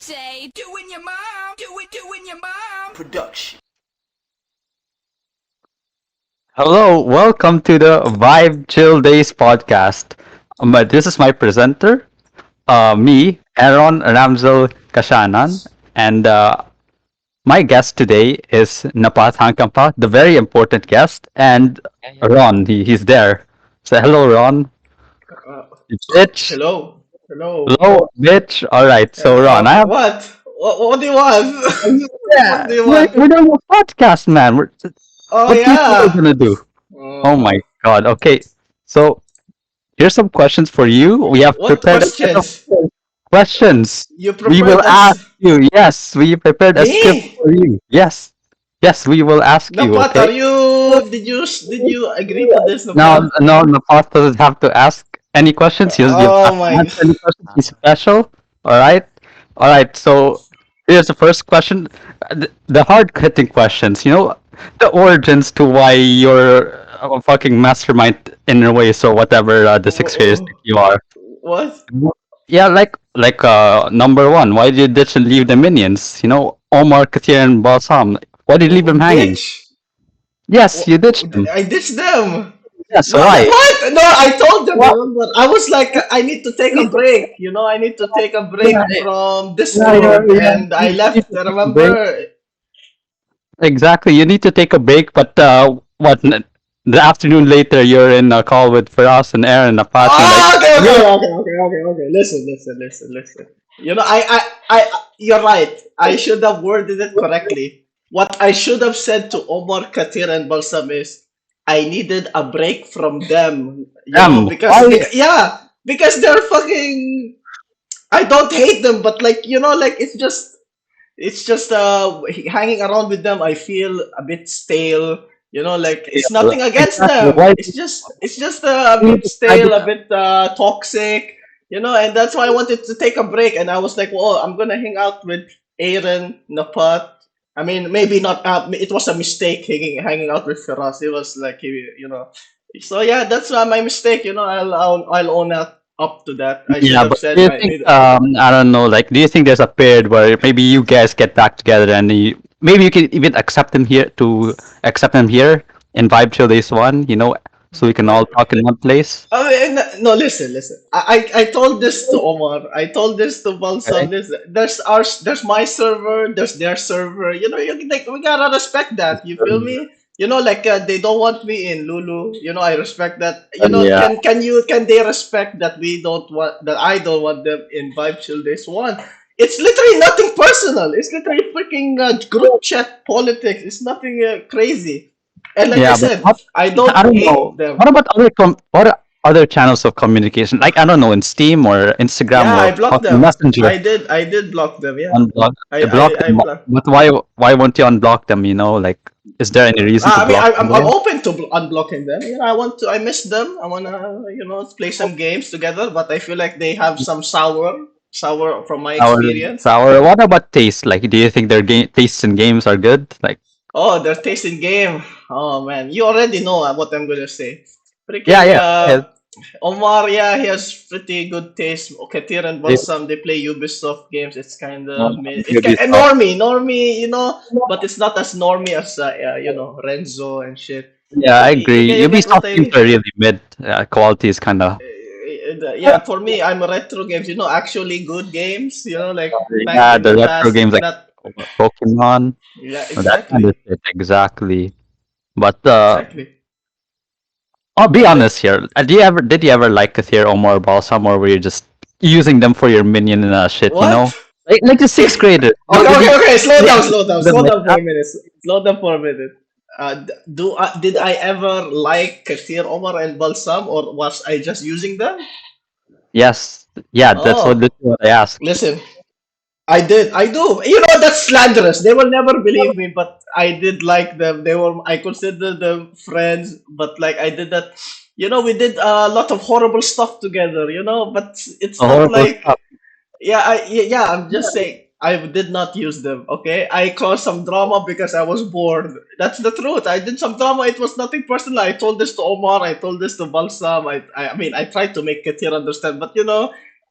Say, doing your mom, doing your mom. Production. Hello, welcome to the Vibe Chill Days podcast. This is my presenter, me, Aaron Ramzel Kashanan, and my guest today is Napat Hangkampa, the very important guest, and Ron, he's there. So hello, Ron. Uh, Bitch. hello. Hello. Hello, bitch. All right, so Ron, I have What? What do you want? What yeah, do you we're, want? we're doing a podcast, man. Oh What do you think we're yeah. gonna do? Oh my Uh, God. Okay, so here's some questions for you. We have what prepared a set of questions? questions. You We will prepared ask you. Yes, we prepared a script me? for you. Yes, yes, we will ask you. Napat, Okay. are you? Did you agree to this, Now, Napat? now the boss doesn't have to ask any questions. You Oh have to my. answer any questions. He's special. All right. All right. So here's the first question. The hard hitting questions. The origins to why you're a fucking mastermind in a way. So whatever the sixth graders think you are. What? Yeah, like number one, why did you ditch and leave the minions? Omar, Katir, and Balsam. Why did you leave them hanging? Ditch? Yes, you ditched them. I ditched them. Yes, No, why? what? No, I told them, What? remember? I was like, I need to take a break. I need to take a break Yeah, from yeah, yeah, Discord. yeah. And I You need left, to take a break. remember? Exactly, you need to take a break, but the afternoon later, you're in a call with Firas and Aaron Apache, like, Ah, okay, okay, you okay, okay, okay, okay. Listen. You're right. I should have worded it correctly. What I should have said to Omar, Katir, and Balsam is, I needed a break from them. them. Why? Because they're fucking. I don't hate them, but like like it's just hanging around with them. I feel a bit stale. Like Yeah, it's nothing against exactly. them. Why It's just a you bit decided? stale, a bit toxic. And that's why I wanted to take a break. And I was like, well, I'm gonna hang out with Aaron, Napat. I mean, maybe not. It was a mistake hanging out with Firas. It was like So yeah, that's my mistake. I'll own up to that. I should Yeah, have but do said you my. think, I don't know, like, do you think there's a period where maybe you guys get back together and maybe you can even accept him here in Vibe Chill Days 1, so we can all talk in one place? I mean, no, listen. I told this to Omar. I told this to Okay. Balsam. There's my server. There's their server. Like, we gotta respect that. You feel me? Like they don't want me in Lulu. I respect that. Yeah. Can they respect that we don't want that I don't want them in Vibe Chill Days One? It's literally nothing personal. It's literally freaking group chat politics. It's nothing crazy. And like I Yeah, but said, I I don't don't know. hate them. What about what are other channels of communication? Like, I don't know, in Steam or Instagram Yeah, I or blocked fucking them. Messenger. I did block them. Yeah, Unblock, I block I, I them. blocked. But why won't you unblock them? Like, is there any reason to I mean, block them I'm though? open to unblocking them. I miss them. I wanna play some games together. But I feel like they have some sour from my Our experience. sour. What about taste? Like, do you think their tastes in games are good? Like, Oh, their taste in game. Oh man, you already know what I'm gonna say. yeah, Freaking yeah. Yeah. Omar, yeah, he has pretty good taste. Katir and They, Balsam, they play Ubisoft games. It's kind uh, of it's kind of Ubisoft. normie, but it's not as normie as Renzo and shit. Yeah, I agree. You get what Ubisoft I games mean? are really mid. Quality is kind of. Yeah, for me, I'm retro games. Actually good games. Like back Yeah, in the the retro past. games like Not Pokemon. Yeah, That kind of exactly, shit, exactly. But exactly. I'll be But honest like, here. Did you ever like Kathir, Omar, Balsam, or were you just using them for your minion and shit? what? Like the sixth graders. Okay. Did Slow you down, ever slow down, use them slow like down for that? a minute. Slow down for a minute. Did I ever like Kathir, Omar, and Balsam, or was I just using them? Yes. Yeah, Oh, that's what I asked. listen, I did, I do. That's slanderous. They will never believe me, but I did like them. I consider them friends, but like I did that. We did a lot of horrible stuff together. But it's A not horrible like. stuff. Yeah, I'm just saying. I did not use them, okay? I caused some drama because I was bored. That's the truth. I did some drama. It was nothing personal. I told this to Omar. I told this to Balsam. I mean, I tried to make Katir understand, but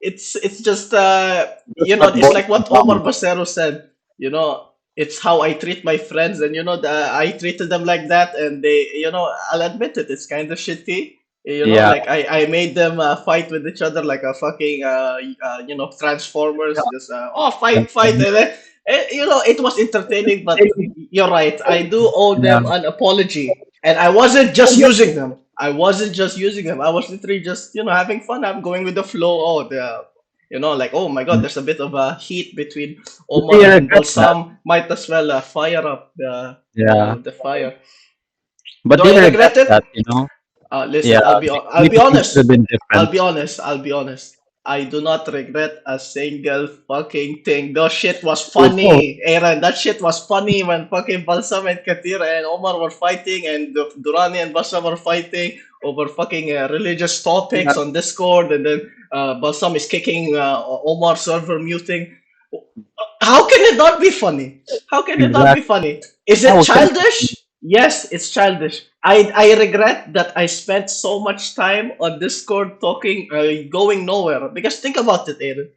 it's just That's what it's boils like what Omar down. Basero said. It's how I treat my friends, and I treated them like that, and they, I'll admit it, it's kind of shitty. Yeah. Like I made them fight with each other like a fucking Transformers, just fight, fight, and then, it was entertaining. But you're right, I do owe Yeah. them an apology, and I wasn't just using them. I wasn't just using them. I was literally just, having fun. I'm going with the flow. Like, oh my god, there's a bit of a heat between But do Omar you and regret that? Balsam. Might as well fire up Yeah. the fire. But Do do I you regret regret it? that, you know? Yeah. Listen, I'll be Maybe things could have honest. been different. I'll be honest. I do not regret a single fucking thing. That shit was Oh, funny, Aaron. That shit was funny when fucking Balsam and Katir and Omar were fighting, and Durani and Balsam were fighting over fucking religious yeah, topics on Discord, and then Balsam is kicking Omar server muting. How can it not be funny? How can it not be exactly. funny? Is it How can childish? Yes, it's childish. I regret that I spent so much time on Discord talking, going nowhere. Because think about it, Aaron.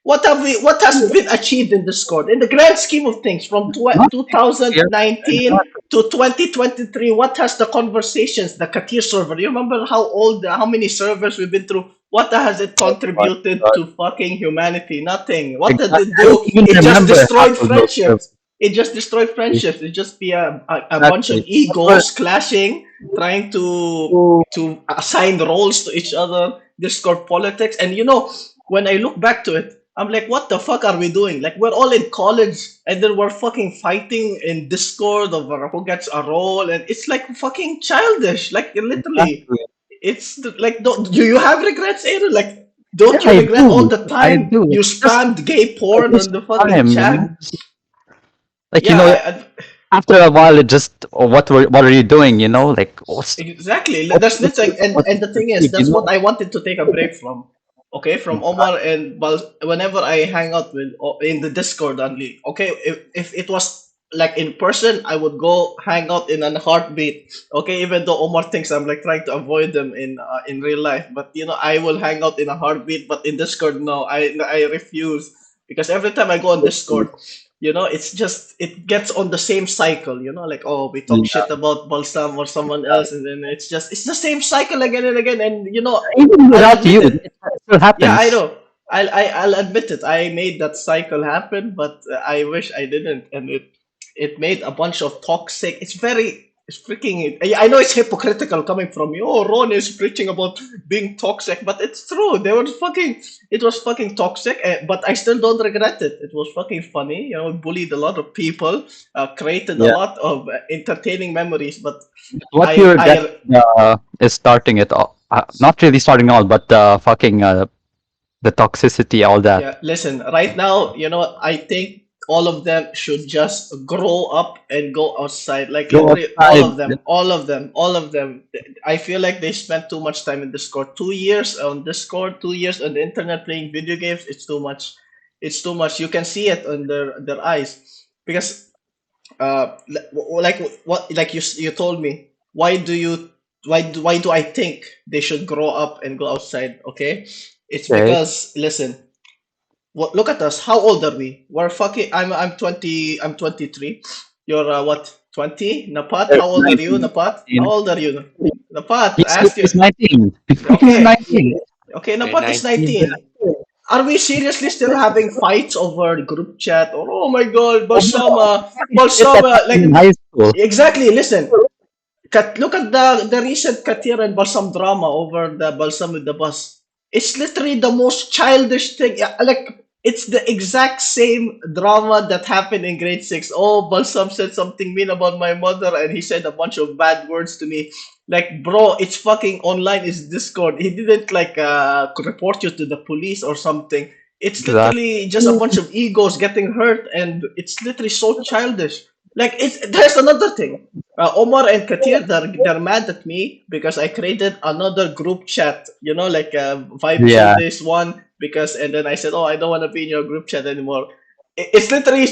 What has been achieved in Discord in the grand scheme of things from not here? 2019 Exactly. to 2023? What has the conversations, the Katir server? You remember how many servers we've been through? What has it Oh my contributed God. to fucking humanity? Nothing. What did Exactly. it I don't do? even It just remember half destroyed of those friendships. servers. It just destroyed friendships. It just be a bunch of Exactly. That's what. egos clashing, trying to assign roles to each other, Discord politics. And when I look back to it, I'm like, what the fuck are we doing? Like, we're all in college, and then we're fucking fighting in Discord over who gets a role, and it's like fucking childish. Like, literally, Exactly. like, do you have regrets, Aaron? Like, don't Yeah, you I regret all do. the I time do. you It's just spammed gay a porn on waste the of fucking time, chat? Like, Yeah, after a while, it just, oh, what are you doing? Like, exactly. what's That's the literally, and what's and the the thing is, achieve? that's what I wanted to take a break from. Okay, from Omar Exactly. and whenever I hang out with in the Discord only. Okay, if it was like in person, I would go hang out in a heartbeat. Okay, even though Omar thinks I'm like trying to avoid them in real life, but I will hang out in a heartbeat. But in Discord, no, I refuse because every time I go on Discord, it's just it gets on the same cycle, like, oh, we talk Yeah. shit about Balsam or someone else, and then it's the same cycle again and again. And Even I'll without admit you, it. it still Yeah, I happens. know. I'll admit it. I made that cycle happen, but I wish I didn't, and it made a bunch of toxic. It's freaking. I know it's hypocritical coming from you. Oh, Ron is preaching about being toxic, but it's true. They were fucking. It was fucking toxic, but I still don't regret it. It was fucking funny. Bullied a lot of people, created a Yeah. lot of But entertaining memories. But what you regret I is starting it all. Not really starting all, but fucking the toxicity, all that. Yeah, listen, right now, I think all of them should just grow up and go outside. Like Go literally all outside. of them, all of them, all of them. I feel like they spent too much time in Discord. 2 years on Discord, 2 years on the internet playing video games. It's too much. It's too much. You can see it on their eyes. Because like what like you told me, why do I think they should grow up and go outside? Okay? It's Okay. because, listen, look at us. How old are we? We're fucking. I'm 20. I'm 23. You're what? 20. Napat. How old are you, 19. Napat? How 19. old are you? Napat. I He's, asked you. he's 19. He's Okay. 19. Okay. Okay, Napat is 19. 19. Are we seriously still having fights over group chat? Or, oh my God, Oh, no. Balsama, Shit that Balsama. happened in Like, high school. exactly. Listen. Look at the recent Katir and Balsam drama over the Balsam with the bus. It's literally the most childish thing. Yeah, like, it's the exact same drama that happened in grade six. Oh, Balsam said something mean about my mother, and he said a bunch of bad words to me. Like, bro, it's fucking online. It's Discord. He didn't like report you to the police or something. It's Exactly. literally just a bunch of egos getting hurt, and it's literally so childish. Like, there's another thing. Omar and Katir, they're mad at me because I created another group chat, like Vibe Chill Yeah. Days one, because, and then I said, oh, I don't want to be in your group chat anymore. It's literally,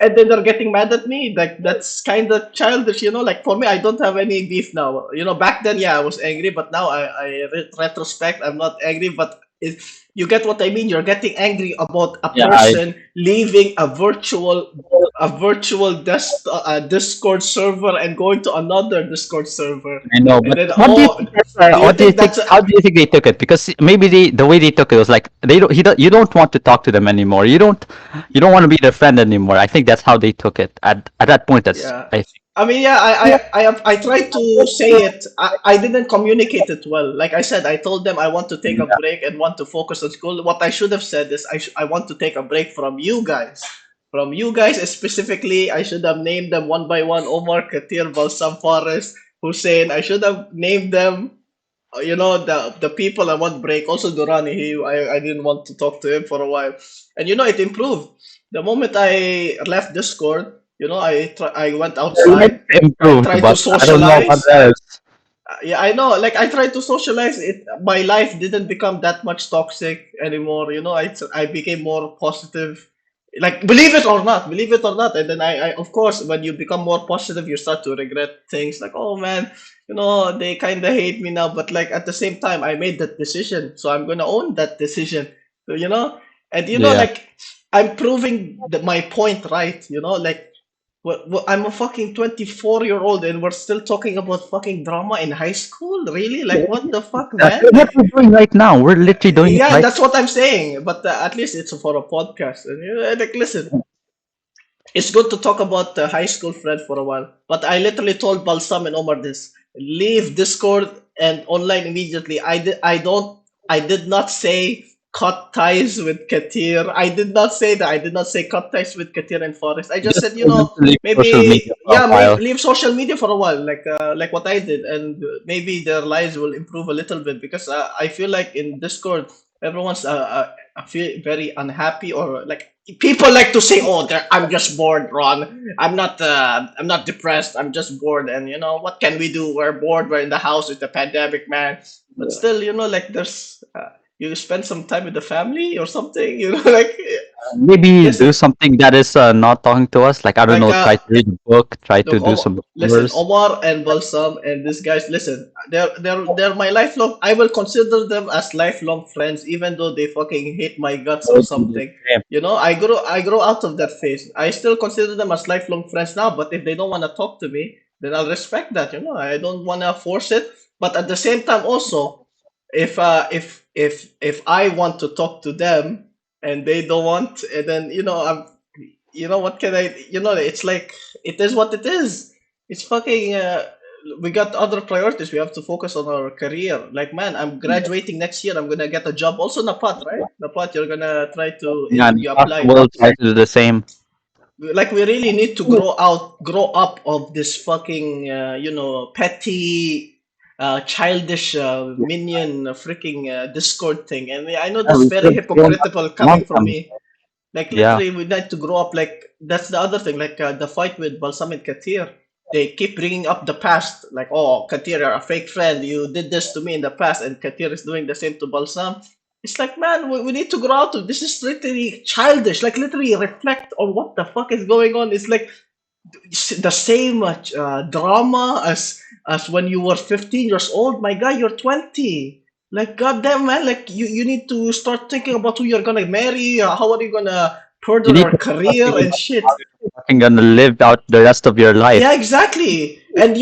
and then they're getting mad at me. Like, that's kind of childish, like, for me, I don't have any beef now. Back then, yeah, I was angry, but now I retrospect, I'm not angry, but You get what I mean? You're getting angry about a Yeah, I person leaving a virtual Discord server and going to another Discord server, I know, and but then oh, do you what do you think think? that's a, How do you think they took it? Because maybe the way they took it was like they don't. You don't want to talk to them anymore. You don't want to be their friend anymore. I think that's how they took it. At that point, that's yeah? I think. I mean, yeah, I tried to say it. I didn't communicate it well. Like I said, I told them I want to take a Yeah. break and want to focus on school. What I should have said is I want to take a break from you guys. From you guys specifically, I should have named them one by one: Omar, Katir, Balsam, Forest, Hussein. I should have named them. The people I want break. Also Durani, I didn't want to talk to him for a while, and it improved. The moment I left Discord, I went Your life outside. I improved, tried to but I don't know about socialize. else. Yeah, I know. Like I tried to socialize. My life didn't become that much toxic anymore. I became more positive. Like believe it or not, and then of course, when you become more positive, you start to regret things. Like, oh man, they kind of hate me now. But like at the same time, I made that decision, so I'm gonna own that decision. So, and Yeah. like I'm proving my point right. Like I'm a fucking 24-year-old and we're still talking about fucking drama in high school? Really? Like, what the fuck, That's man? what Like, we're doing right now. We're literally doing it yeah, right. that's what I'm saying. But at least it's for a podcast. And, like, listen, it's good to talk about the high school friend for a while. But I literally told Balsam and Omar this: leave Discord and online immediately. I did not say cut ties with Katir. I did not say that. I did not say cut ties with Katir and Forest. I just Just said, for them to leave social maybe media for a yeah, maybe while. leave social media for a while, like what I did, and maybe their lives will improve a little bit because I feel like in Discord everyone's I feel very unhappy, or like people like to say, "Oh, I'm just bored, Ron. I'm not depressed. I'm just bored." And what can we do? We're bored. We're in the house with the pandemic, man. But still, like there's you spend some time with the family or something. Like Maybe do listen, something that is not talking to us. Like I don't like know, try to read a book, try to look, do Omar, some listen, chores. Omar and Balsam and these guys, listen, they're my lifelong. I will consider them as lifelong friends, even though they fucking hate my guts or Go to the something. gym. I grow out of that phase. I still consider them as lifelong friends now. But if they don't want to talk to me, then I'll respect that. I don't want to force it. But at the same time, also, if I want to talk to them and they don't want, and then what can I? It's like it is what it is. It's fucking. We got other priorities. We have to focus on our career. Like, man, I'm graduating next year. I'm gonna get a job. Also, Napat, right? Napat, you're gonna try to Yeah, and you apply. we'll try to do the same. Like, we really need to grow up of this fucking, petty, childish, minion, freaking Discord thing. And I know Yeah, this we very should grow up hypocritical coming want from them. me. Like Yeah. literally, we need to grow up. Like that's the other thing. Like the fight with Balsam and Katir, they keep bringing up the past. Like, oh, Katir, you're a fake friend. You did this to me in the past, and Katir is doing the same to Balsam. It's like, man, we need to grow out of this. Is literally childish. Like literally, reflect on what the fuck is going on. It's like the same drama as when you were 15 years old. My guy, you're 20. Like, goddamn, man, like you need to start thinking about who you're gonna marry. How are you gonna You further need your to start career thinking and about how shit. you're fucking gonna live out the rest of your Yeah, life. exactly. And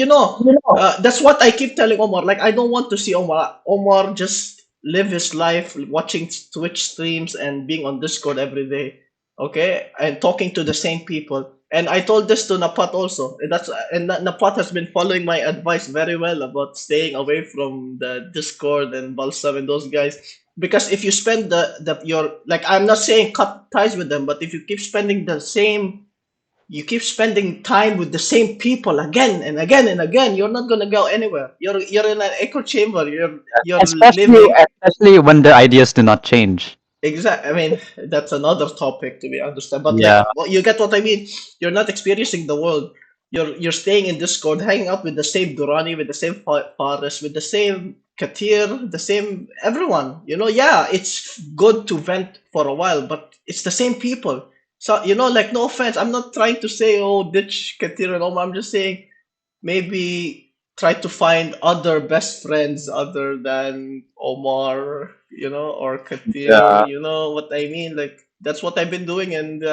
that's what I keep telling Omar. Like, I don't want to see Omar just live his life watching Twitch streams and being on Discord every day, okay, and talking to the same people. And I told this to Napat also. Napat has been following my advice very well about staying away from the Discord and Balsam and those guys. Because if you spend the your like, I'm not saying cut ties with them, but if you keep spending you keep spending time with the same people again and again and again, you're not gonna go anywhere. You're in an echo chamber. You're Especially living. especially when the ideas do not change. I mean, that's another topic to be understood. But Yeah. like, well, you get what I mean. You're not experiencing the world. You're staying in Discord, hanging out with the same Durani, with the same Faris, with the same Katir, the same everyone. Yeah, it's good to vent for a while, but it's the same people. So like, no offense, I'm not trying to say, oh, ditch Katir and all. I'm just saying maybe. try to find other best friends other than Omar, or Katir. Yeah. You know what I mean? Like that's what I've been doing, and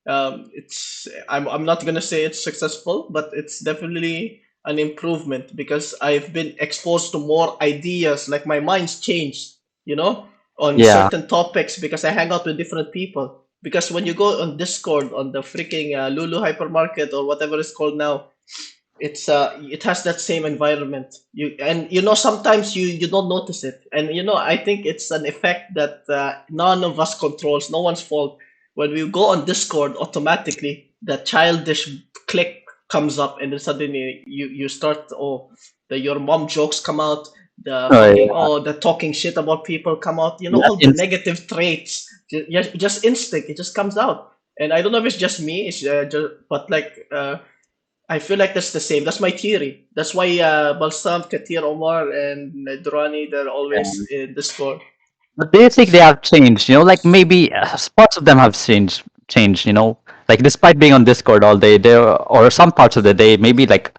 I'm not gonna say it's successful, but it's definitely an improvement because I've been exposed to more ideas. Like my mind's changed, on Yeah. certain topics because I hang out with different people. Because when you go on Discord on the freaking Lulu hypermarket or whatever it's called now, it has that same environment. Sometimes you don't notice it, and I think it's an effect that none of us controls, no one's fault. When we go on Discord, automatically the childish click comes up, and then suddenly you start, your mom jokes come out, the Oh, fucking, yeah. the talking shit about people come out, Yeah. all the negative traits, just instinct, it just comes out. And I don't know if it's just me, but like, I feel like that's the same. That's my theory. That's why Balsam, Katir, Omar, and Durrani, they're always in Discord. But do you think they have changed? Like maybe parts of them have changed. Like despite being on Discord all day, they or some parts of the day, maybe like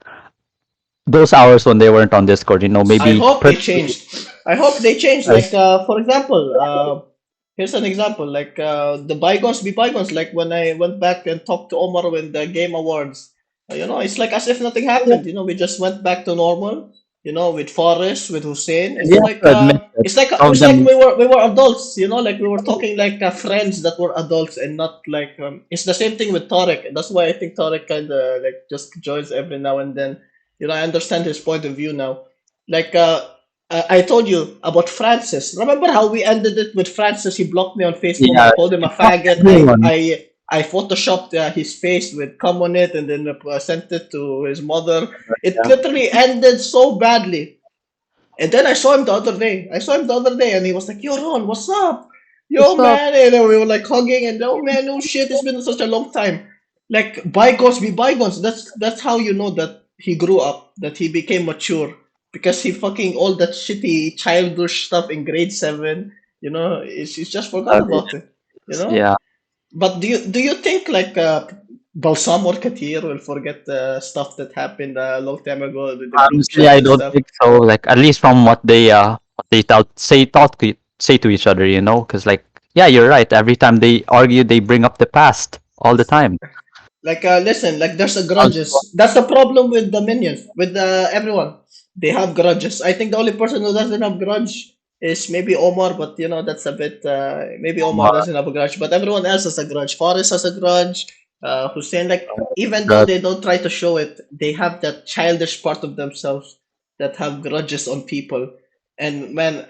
those hours when they weren't on Discord. I Maybe hope they changed. I hope they changed. uh, Like, for example, here's an example. Like, the bygones be bygones. Like when I went back and talked to Omar with the Game Awards. It's like as if nothing happened. We just went back to normal. With Forrest, with Hussein. you have to admit that some of It's like them. we were adults. Like we were talking like friends that were adults and not like. It's the same thing with Tarek. That's why I think Tarek kind of like just joins every now and then. I understand his point of view now. Like, I told you about Francis. Remember how we ended it with Francis? He blocked me on Facebook. I Yeah, called him a not faggot. everyone. I photoshopped his face with cum on it and then sent it to his mother. It Yeah. literally ended so badly. And then I saw him the other day. I saw him the other day, and he was like, "Yo, Ron, what's up? Yo, What's up? man!" And then we were like hugging, and oh man, oh shit, it's been such a long time. Like bygones be bygones. That's how you know that he grew up, that he became mature, because he fucking all that shitty childish stuff in grade 7. He's just forgot about it. You know. Yeah. But do you think like Balsam or Katir will forget the stuff that happened a long time ago with the group Honestly, chat I and don't stuff? think so. Like at least from what they say to each other. Because like yeah, you're right. Every time they argue, they bring up the past all the time. Like, listen, like there's a Sounds grudges. That's the problem with the minions, with everyone. They have grudges. I think the only person who doesn't have grudge is maybe Omar, but that's a bit. Maybe Omar uh, doesn't have a grudge, but everyone else has a grudge. Forrest has a grudge. Hussein, like, even though that they don't try to show it, they have that childish part of themselves that have grudges on people. And man,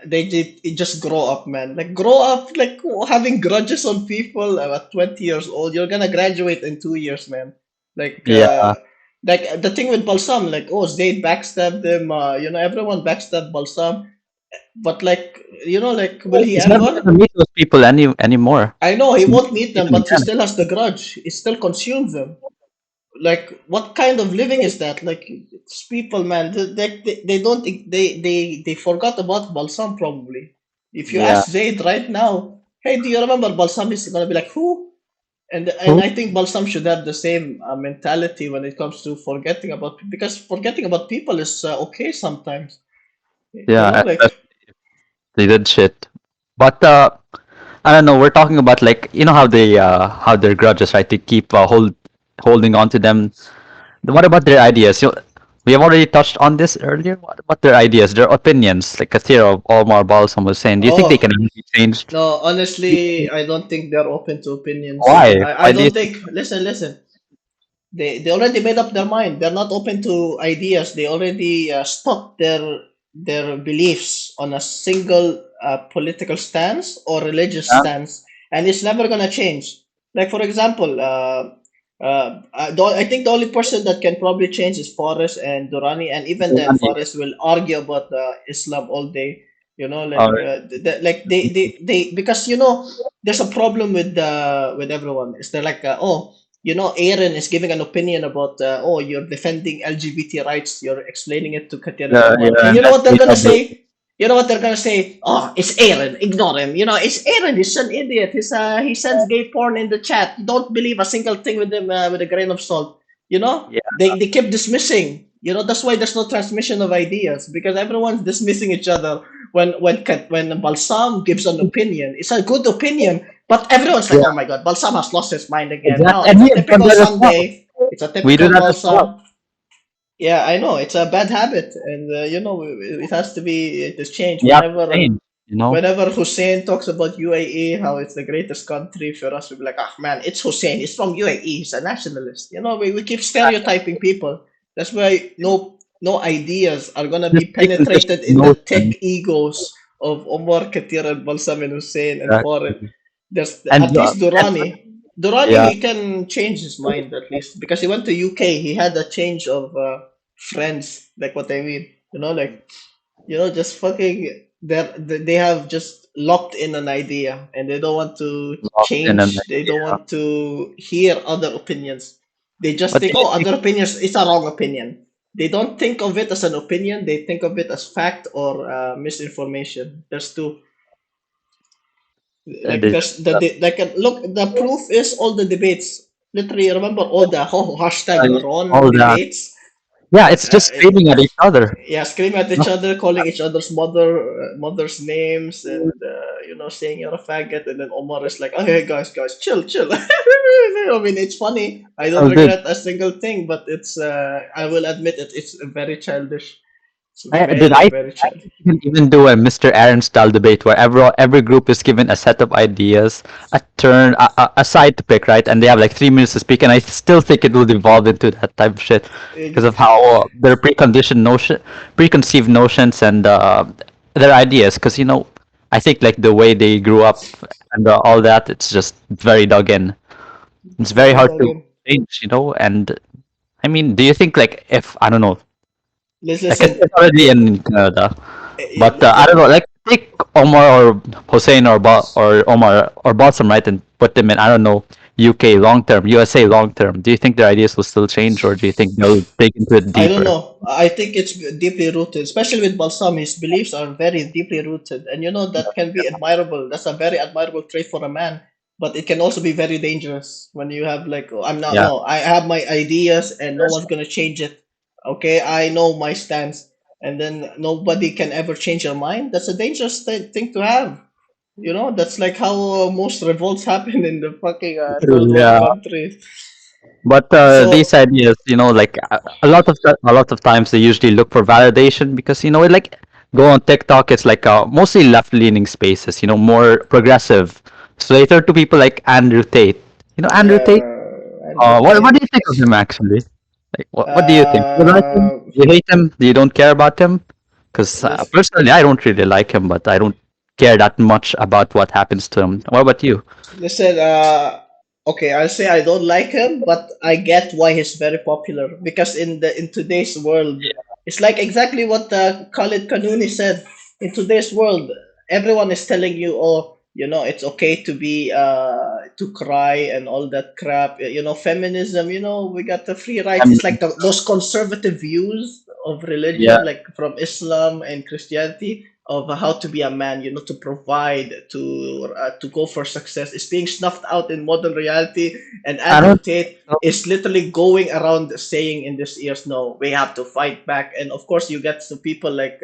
just grow up, man. Like grow up, like having grudges on people at 20 years old. You're gonna graduate in 2 years, man. Like, yeah. the thing with Balsam, like, oh, Zayd backstabbed him. Everyone backstabbed Balsam, but like, like, will he He's never ever? gonna meet those people anymore. I know he He's never won't gonna meet meet them, them but he again. still has the grudge. He still consumes them. Like, what kind of living is that? Like, it's people, man. They don't they forgot about Balsam probably. If you Yeah. ask Zayd right now, hey, do you remember Balsam? He's gonna be like, who? And Who? I think Balsam should have the same mentality when it comes to forgetting about, because forgetting about people is okay sometimes. Yeah. Like, They did shit. But I don't know. We're talking about like how they how their grudges, right? They keep holding on to them. What about their ideas? We have already touched on this earlier. What about their ideas, their opinions? Like Kathir or Omar Balsam was saying, do you think they can oh, be changed? no, honestly, I don't think they're open to opinions. Why? I Why do you don't think? think. Listen. They already made up their mind. They're not open to ideas. They already stuck their beliefs on a single political stance or religious Yeah. stance, and it's never gonna change. Like, for example, I think the only person that can probably change is Forrest and Durrani, and even then, Forrest will argue about Islam all day. All Like, right. like they because there's a problem with everyone. It's they're like, oh, Aaron is giving an opinion about, oh, you're defending LGBT rights, you're explaining it to Katir and Yeah, Omar. yeah, And and you know that's what they're the gonna other. say? You know what they're gonna say? Oh, it's Aaron. Ignore him. It's Aaron. He's an idiot. He sends gay porn in the chat. Don't believe a single thing with him with a grain of salt. Yeah, They keep dismissing. That's why there's no transmission of ideas because everyone's dismissing each other. When Balsam gives an opinion, it's a good opinion, but everyone's like, Yeah, "Oh my God, Balsam has lost his mind again." No, exactly. it's And a we have done typical that as well. Sunday. It's a We do typical that as well. Balsam. Yeah, I know it's a bad habit, and it has to be it is changed We have to whenever change, you know? whenever Hussein talks about UAE, how it's the greatest country for us, we'll be like, ah, man, it's Hussein. He's from UAE. He's a nationalist. We keep stereotyping people. That's why no ideas are gonna Just be preconditioned penetrated in the tech notion. egos of Omar Katir and Balsam and Hussein and foreign. Exactly. There's And, at least Durrani. Durrani, yeah, he can change his mind at least because he went to UK. He had a change of friends, like what I mean. Just fucking they have just locked in an idea and they don't want to locked in an change. They don't idea. want to hear other opinions. They just But think, do you oh, think other opinions, it's a wrong opinion. They don't think of it as an opinion. They think of it as fact or misinformation. There's two. Like there's there's like look, the proof is all the debates. Literally, remember all the hashtag Ron all that? debates. Yeah, it's just Uh, screaming at each other. yeah, screaming at each other, calling each other's mother's names, and saying you're a faggot. And then Omar is like, "Okay, guys, chill, chill." I mean, it's funny. I don't Oh, dude. regret a single thing, but it's I will admit it. It's very childish. It's Dude, very very I childish. think you can even do a Mr. Aaron style debate where every group is given a set of ideas, a side to pick, right? And they have like 3 minutes to speak, and I still think it will evolve into that type of shit because of how their preconceived notions and their ideas. Because I think like the way they grew up and all that, it's just very dug in. It's very Very hard dug to in. change, and I mean, do you think like if I don't know, like Listen. it's already in Canada. Yeah, But I don't know, like take Omar or Hussein or Omar or Balsam, right, and put them in. I don't know, UK long term, USA long term. Do you think their ideas will still change, or do you think they'll dig into it I don't deeper? know. I think it's deeply rooted, especially with Balsam. His beliefs are very deeply rooted, and that can be admirable. That's a very admirable trait for a man. But it can also be very dangerous when you have like, "Oh, I'm not. Yeah, No, I have my ideas, and no one's gonna change it. Okay, I know my stance, and then nobody can ever change your mind. That's a dangerous thing to have. That's like how most revolts happen in the fucking third world yeah. countries. But these So ideas, like a lot of times they usually look for validation because it, like go on TikTok, it's like mostly left-leaning spaces, more progressive. So they turn to people like Andrew Tate. Andrew Tate. Andrew What do Tate. you think of him actually? Like, what do you think? Do you like him? Uh, Do you hate him? Do you don't care about him? Because this personally, I don't really like him, but I don't care that much about what happens to him. What about you? Listen, okay, I'll say I don't like him, but I get why he's very popular because in today's world, it's like exactly what Khalid Kanuni said. In today's world, everyone is telling you, oh, it's okay to be to cry and all that crap. Feminism. We got the free rights. It's like those conservative views of Yeah, religion, like from Islam and Christianity of how to be a man, to provide, to go for success, is being snuffed out in modern reality. And I Andrew don't Tate know. is literally going around saying in this ears, no, we have to fight back. And of course, you get some people like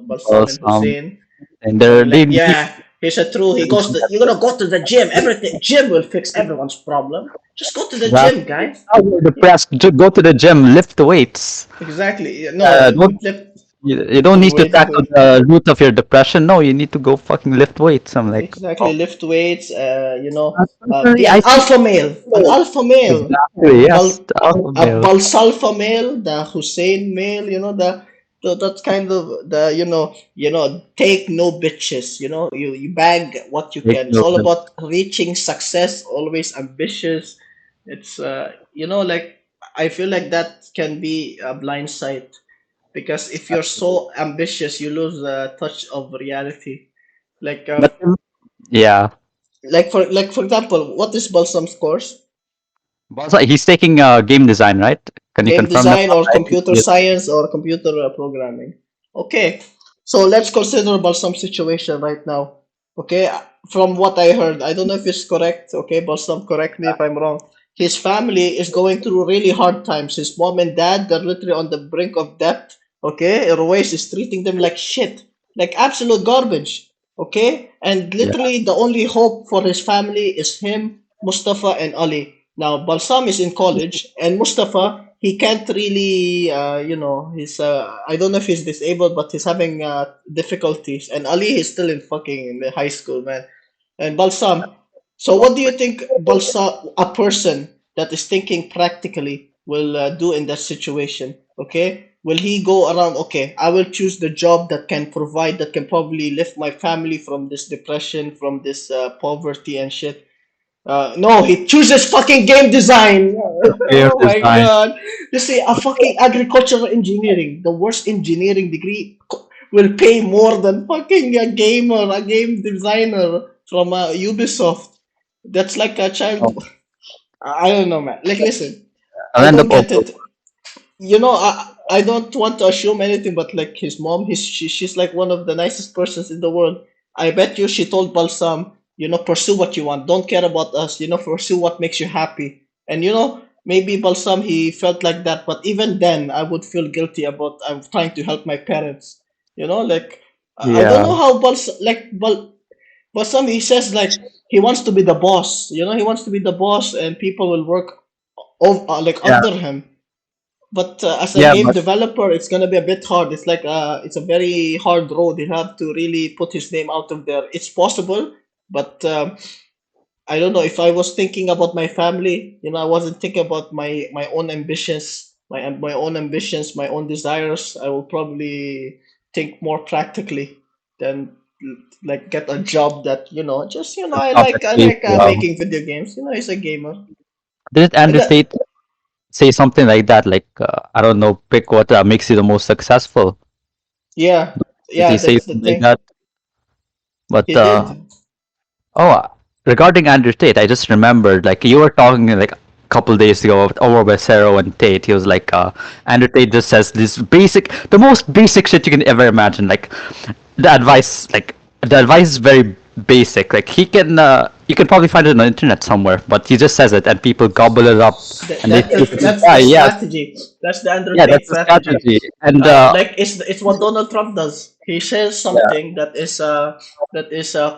Balsam and Some Hussein and going they like, need yeah, he's a true. He goes to you're gonna go to the gym. Everything gym will fix everyone's problem. Just go to the that. gym, guys. Oh, you're depressed. Go to the gym, lift the weights. Exactly. Don't Lift you don't need to wait, tackle wait. the root of your depression. No, you need to go fucking lift weights. I'm like, Exactly, oh, lift weights. Be personally, an I think alpha male. An alpha male. exactly yes, Bal, the alpha a male. Balsalfa male, the Hussein male. That kind of the take no bitches. You bag what you Take can. It's note all of about reaching success. Always ambitious. It's like I feel like that can be a blind sight because if you're so ambitious, you lose the touch of reality. Like But yeah, for example, what is Balsam's course? but also, he's taking game design, right? Can you Game confirm that? design or I think computer he is. science or computer programming. Okay, so let's consider Balsam's situation right now. Okay, from what I heard, I don't know if it's correct. Okay, Balsam, correct me if I'm wrong. his family is going through really hard times. His mom and dad, they're literally on the brink of debt. Okay, Ruiz is treating them like shit, like absolute garbage. Okay, and Yeah. literally the only hope for his family is him, Mustafa, and Ali. Now Balsam is in college, and Mustafa, he can't really, he's I don't know if he's disabled, but he's having difficulties. And Ali is still in fucking in the high school, man. And Balsam, so what do you think Balsam, a person that is thinking practically, will do in that situation? Okay, will he go around? Okay, I will choose the job that can provide, that can probably lift my family from this depression, from this poverty and shit. No, he chooses fucking game design. Game Oh my design. god. You see, a fucking agricultural engineering, the worst engineering degree, will pay more than fucking a gamer, a game designer from Ubisoft. That's like a child. Oh, I don't know, man. Like, listen, I'll I end don't up get also. it. I don't want to assume anything, but like his mom, she's like one of the nicest persons in the world. I bet you she told Balsam, pursue what you want. Don't care about us. Pursue what makes you happy. And maybe Balsam he felt like that, but even then, I would feel guilty about I'm trying to help my parents. Like I don't know Yeah. how Balsam he says like he wants to be the boss. He wants to be the boss, and people will work like Yeah. under him. But as a Yeah. game But developer, it's gonna be a bit hard. It's like it's a very hard road. You have to really put his name out of there. It's possible, but I don't know. If I was thinking about my family, I wasn't thinking about my own ambitions, my own ambitions, my own desires. I will probably think more practically than like get a job that just the I job like that I pays like well. making video games. He's a gamer, Didn't and Andrew that Tate say something like that? Like, I don't know, pick what makes you the most successful. yeah, Did yeah, he say that's the something like thing. that? But He did. oh, regarding Andrew Tate, I just remembered like you were talking like a couple days ago about Omar Becerro and Tate. He was like, Andrew Tate just says this basic, the most basic shit you can ever imagine. Like the advice is very basic. Like you can probably find it on the internet somewhere, but he just says it and people gobble it up That, and they that say to this that's guy, the yes, strategy. That's the yeah, undertake that's the strategy. strategy. And Like it's what Donald Trump does. He shares yeah, something that is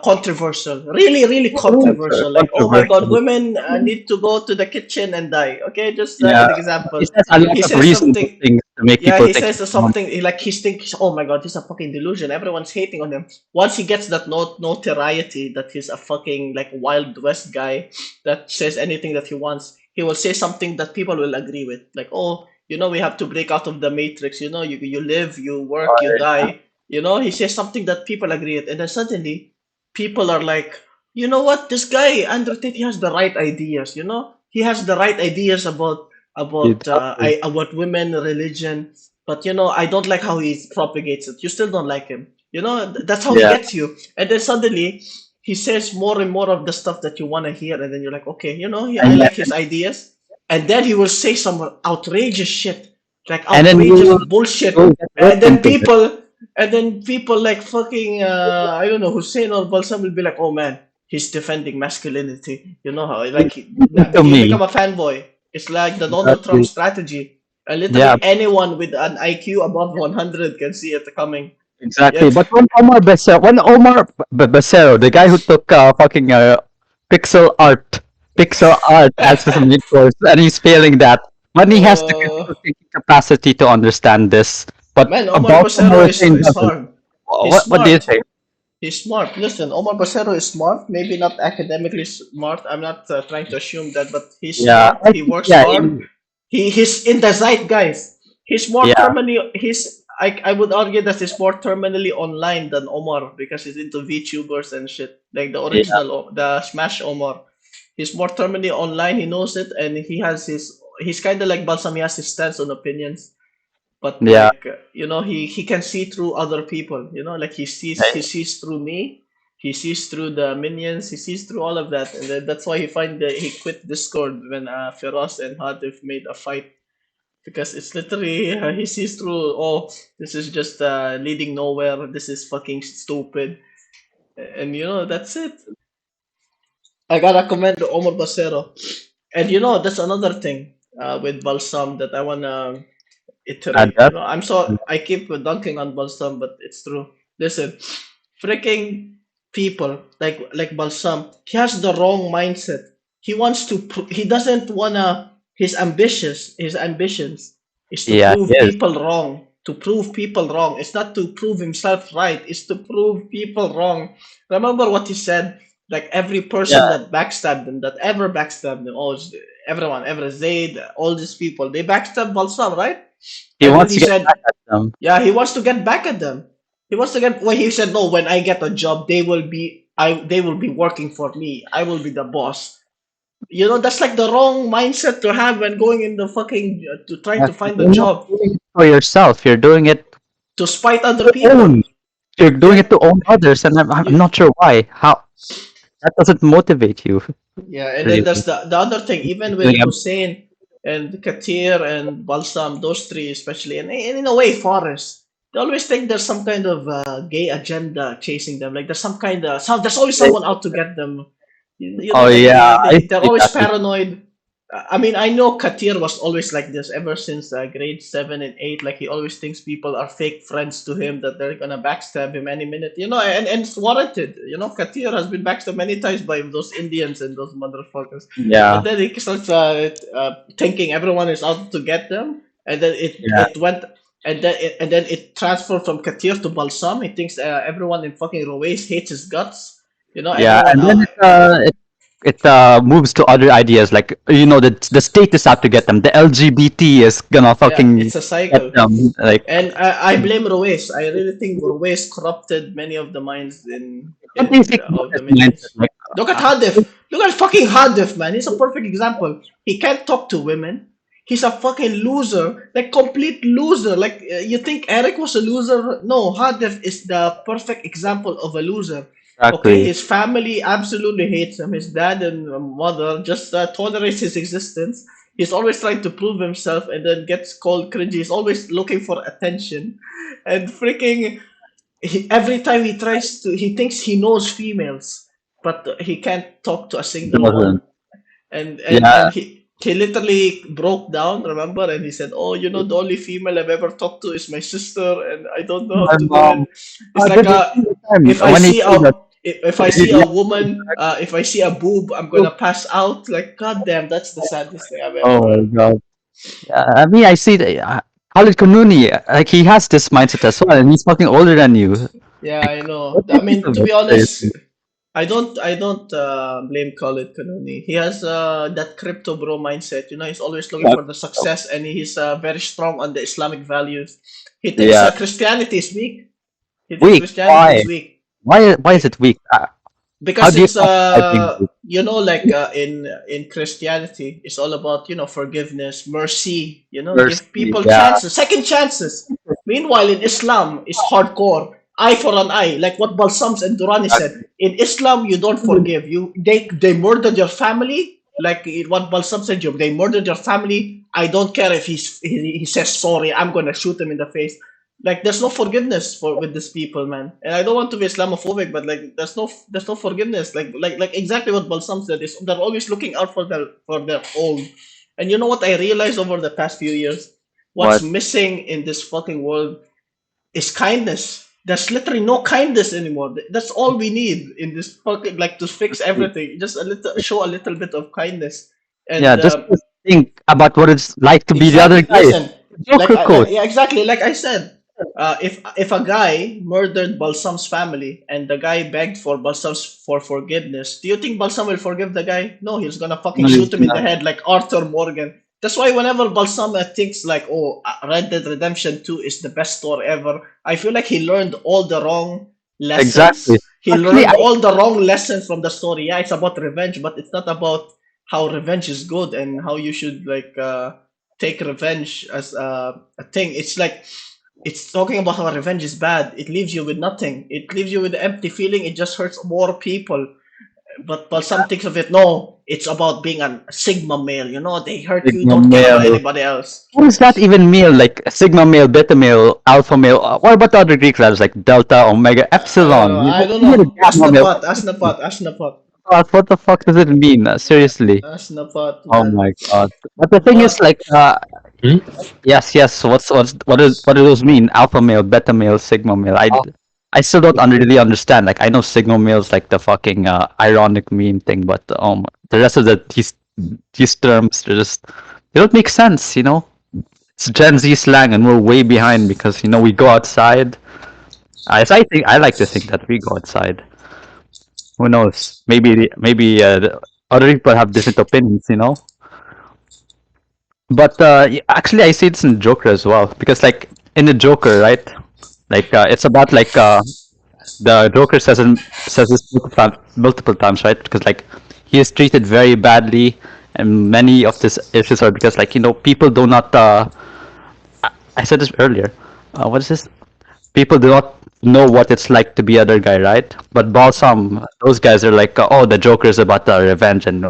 controversial, really, really controversial. Like, oh my God, controversial. women need to go to the kitchen and die. Okay, just Yeah, an he example. says a lot He of says reasonable something. things to make Yeah, people he think. says something like he's thinking, oh my God, he's a fucking delusion. Everyone's hating on him. Once he gets that notoriety that he's a fucking like Wild West guy that says anything that he wants, he will say something that people will agree with. Like, oh, we have to break out of the matrix. You live, you work, you die. He says something that people agree with, and then suddenly people are like, you know what, this guy Andrew Tate, he has the right ideas. He has the right ideas about He about women, religion, but I don't like how he propagates it. You still don't like him. That's how he Yeah, gets you, and then suddenly he says more and more of the stuff that you want to hear, and then you're like, okay, I and like his ideas, and then he will say some outrageous shit, like then outrageous bullshit, you'll get and roped then into it. people like fucking I don't know, Hussein or Balsam will be like, oh man, he's defending masculinity. How like Listen to he'll me. become a fanboy. It's like the Donald Trump Exactly. strategy. And Yeah, literally anyone with an IQ above 100 can see it coming. exactly. Yet, But when Omar Becerro, the guy who took fucking pixel art, pixel art as his main course, and he's failing that, when he has the uh, critical thinking capacity to understand this, but man, Omar about Basero Omar is Hussein is doesn't. hard. He's What do you smart. think? He's smart. Listen, Omar Basero is smart. Maybe not academically smart. I'm not trying to assume that, but he's Yeah, smart. I He think works yeah, hard. He's in the zeitgeist. He's more yeah, terminally he's I would argue that he's more terminally online than Omar because he's into VTubers and shit. Like the yeah, original the Smash Omar. He's more terminally online, he knows it, and he's kinda like Balsam, he has his stance on opinions. But yeah. like he can see through other people, like he sees through me, he sees through the minions, he sees through all of that, and then that's why he quit Discord when Feroz and Hadif made a fight because it's literally he sees through. Oh, this is just leading nowhere. This is fucking stupid, and that's it. I gotta commend Omar Basero. And that's another thing with balsam that I wanna Add iterate. that. I keep dunking on balsam, but it's true. Listen, freaking people like balsam, he has the wrong mindset. He doesn't wanna. His ambitions is to Yeah, prove yes. people wrong. To prove people wrong. It's not to prove himself right. It's to prove people wrong. Remember what he said? Like every person Yeah. that backstabbed him, that ever backstabbed him, everyone, ever Zaid, all these people, they backstabbed Balsam, right? He And then wants he to get back said, at them. yeah, he wants to get back at them. He wants to get. Well, he said, no. When I get a job, they will be working for me. I will be the boss. That's like the wrong mindset to have when going in the fucking to try Yeah. to find a You're not job doing it for yourself. You're doing it to spite other to people. own. You're doing it Yeah, to own others, and I'm you, not sure why. How that doesn't motivate you, yeah. And then really. that's the other thing. Even with Doing it- Hussein and Katir and Balsam, those three especially, and in a way, Forrest. They always think there's some kind of gay agenda chasing them. Like there's some kind of there's always someone out to get them. Oh Like yeah, I they're see always that. paranoid. I mean, I know Katir was always like this ever since grade 7 and 8. Like he always thinks people are fake friends to him, that they're gonna backstab him any minute. And it's warranted. Katir has been backstabbed many times by those Indians and those motherfuckers. And Yeah, then he starts thinking everyone is out to get them, and then yeah, it went. And then it transferred from Katir to Balsam. He thinks everyone in fucking Ruwais hates his guts. yeah, Everyone. and then it moves to other ideas like the state is out to get them. The LGBT is gonna Yeah, fucking it's a get cycle. them. Like, And I blame Ruiz. I really think Ruiz corrupted many of the minds what do you think about of the this mindset? Middle. Like, Look at uh, Hadif. Look at fucking Hadif, man. He's a perfect example. He can't talk to women. He's a fucking loser, like complete loser. Like you think Eric was a loser? No, Hadif is the perfect example of a loser. Okay, exactly. his family absolutely hates him. His dad and mother just tolerates his existence. He's always trying to prove himself and then gets called cringy. He's always looking for attention. And freaking, every time he thinks he knows females, but he can't talk to a It single doesn't. one. And Yeah, he literally broke down, remember? And he said, "Oh, the only female I've ever talked to is my sister, and I don't know how my to do it." mom. It's like Every time if I when he see said that, if I see a woman, if I see a boob, I'm gonna pass out. Like, goddamn, that's the saddest thing I've ever oh my heard. god. I mean, I see that Khalid Kanuni, like he has this mindset as well, and he's fucking older than you. Yeah, Like, I know. what do I you think mean, of to it? be honest, Seriously? I don't blame Khalid Kanoni. He has that crypto bro mindset. He's always looking Yeah. for the success, and he's very strong on the Islamic values. He thinks Yeah. Christianity is weak. He thinks Weak. Christianity Why? is weak. Why is it weak? How Because do you it's classify being weak? like in Christianity, it's all about forgiveness, mercy. Give Mercy. people Yeah. chances, second chances. Meanwhile, in Islam, it's hardcore, eye for an eye, like what Balsams and Durrani said. In Islam, you don't forgive. They murdered your family, like what Balsam said. They murdered your family. I don't care if he says sorry. I'm gonna shoot him in the face. Like there's no forgiveness for with these people, man. And I don't want to be Islamophobic, but like there's no forgiveness. Like exactly what Balsam said is they're always looking out for their own. And you know what I realized over the past few years? What's What? missing in this fucking world is kindness. There's literally no kindness anymore. That's all we need in this fucking, like, to fix everything. Just show a little bit of kindness. Yeah. And Just think about what it's like to be the other exactly. guy. Listen, Joker code. yeah, exactly. Like I said, if a guy murdered Balsam's family and the guy begged for Balsam's for forgiveness, do you think Balsam will forgive the guy? No, he's gonna fucking No, shoot he's him in the not. head like Arthur Morgan. That's why whenever Balsam thinks like, oh, Red Dead Redemption 2 is the best story ever, I feel like he learned all the wrong Exactly. lessons. He Actually, learned I all the wrong lessons from the story. Yeah, it's about revenge, but it's not about how revenge is good and how you should like take revenge as a thing. It's like it's talking about how revenge is bad. It leaves you with nothing. It leaves you with an empty feeling. It just hurts more people. But some thinks of it. No, it's about being a sigma male. They hurt you. Sigma Don't care about male. anybody else. What does that even mean? Like Sigma male, Beta male, Alpha male. What about the other Greek letters like Delta, Omega, I don't Epsilon? know. I don't Even the know. Ask Gamma male. Napat. Ask Napat. Ask Napat. What the fuck does it mean? Seriously. Asnapat, Oh man. my god. But the thing is, What? like, yes, yes. What do those mean? Alpha male, beta male, sigma male. I still don't really understand. Like, I know sigma male is like the fucking ironic meme thing, but the rest of these terms, they don't make sense. It's Gen Z slang, and we're way behind because we go outside. I like to think that we go outside. Who knows? Maybe other people have different opinions. But actually, I see this in Joker as well because, like, in the Joker, right? Like, it's about like the Joker says this multiple times, right? Because like he is treated very badly, and many of these issues are because like people do not. I said this earlier. What is this? People do not know what it's like to be other guy, right? But Balsam, those guys are like, oh, the Joker is about revenge and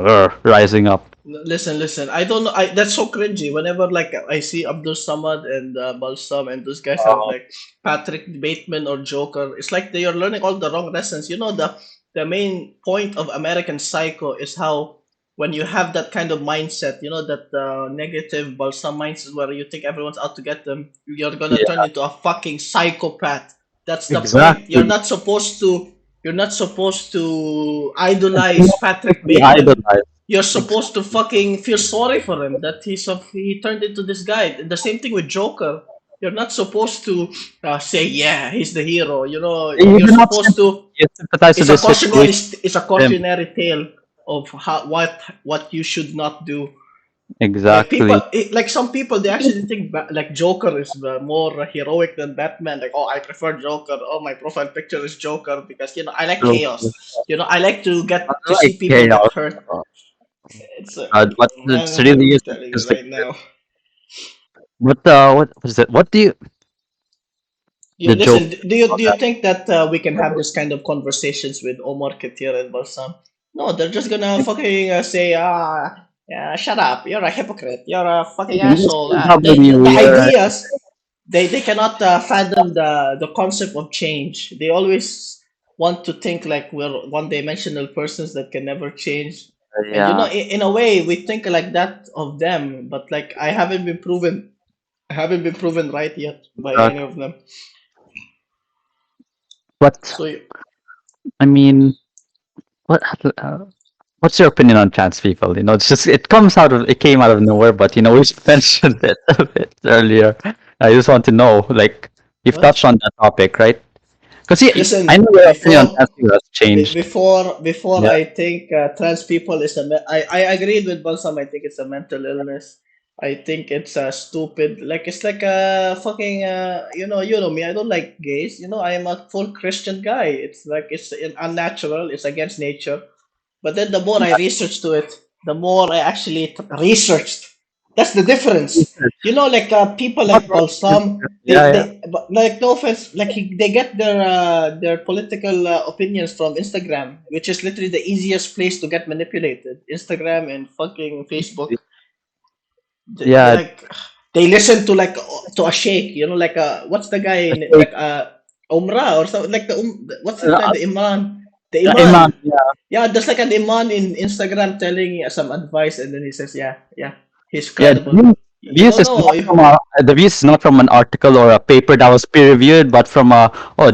rising up. Listen, listen. I don't know. That's so cringy. Whenever like I see Abdul Samad and Balsam and those guys have like Patrick Bateman or Joker, it's like they are learning all the wrong lessons. The main point of American Psycho is how when you have that kind of mindset, that negative Balsam mindset where you think everyone's out to get them, you're gonna turn Yeah, into a fucking psychopath. That's the point. You're exactly. not supposed to. You're not supposed to And idolize Patrick be Bateman. idolized. You're Ex- supposed to fucking feel sorry for him that he turned into this guy. The same thing with Joker. You're not supposed to say, yeah, he's the hero. You You're do not supposed to. sympathize with It's a this cautionary. situation. It's a cautionary tale of what you should not do. Like Exactly. like some people, they actually think like Joker is more heroic than Batman. Like, oh, I prefer Joker. Oh, my profile picture is Joker because I like True. chaos. I like to get to Like see people get chaos. hurt. It's But it's man, really I'm is telling you because like right now. what is it? What do you You the joke? listen. Do you think that we can have this kind of conversations with Omar Katir and Balsam? No, they're just gonna fucking say, yeah, shut up. You're a hypocrite. You're a fucking asshole. The We are ideas they cannot fathom the concept of change. They always want to think like we're one-dimensional persons that can never change. And yeah. in a way, we think like that of them, but like I haven't been proven right yet by Uh, any of them. but So I mean, what uh, what's your opinion on trans people? It came out of nowhere, but we mentioned it a bit earlier. I just want to know, like, you've what? touched on that topic, right? Because I Listen, know your opinion on trans people has changed. before Yeah. I think trans people is I agreed with Balsam. I think it's a mental illness. I think it's stupid. Like it's like a fucking you know me. I don't like gays. I am a full Christian guy. It's like it's unnatural. It's against nature. But then the more I researched to it, the more I actually researched. That's the difference. Like people Not like wrong. Balsam, Yeah, yeah. but like no offense, like they get their political opinions from Instagram, which is literally the easiest place to get manipulated. Instagram and fucking Facebook. Yeah. Like they listen to like to a sheikh, like what's the guy in Like, like Umrah or something like what's his name, uh, the Imam, the Iman, Iman. yeah. Yeah, there's like an Imam in Instagram telling some advice, and then he says, yeah, yeah, he's Yeah, credible. the You views don't is know not if from the views is not from an article or a paper that was peer reviewed, but from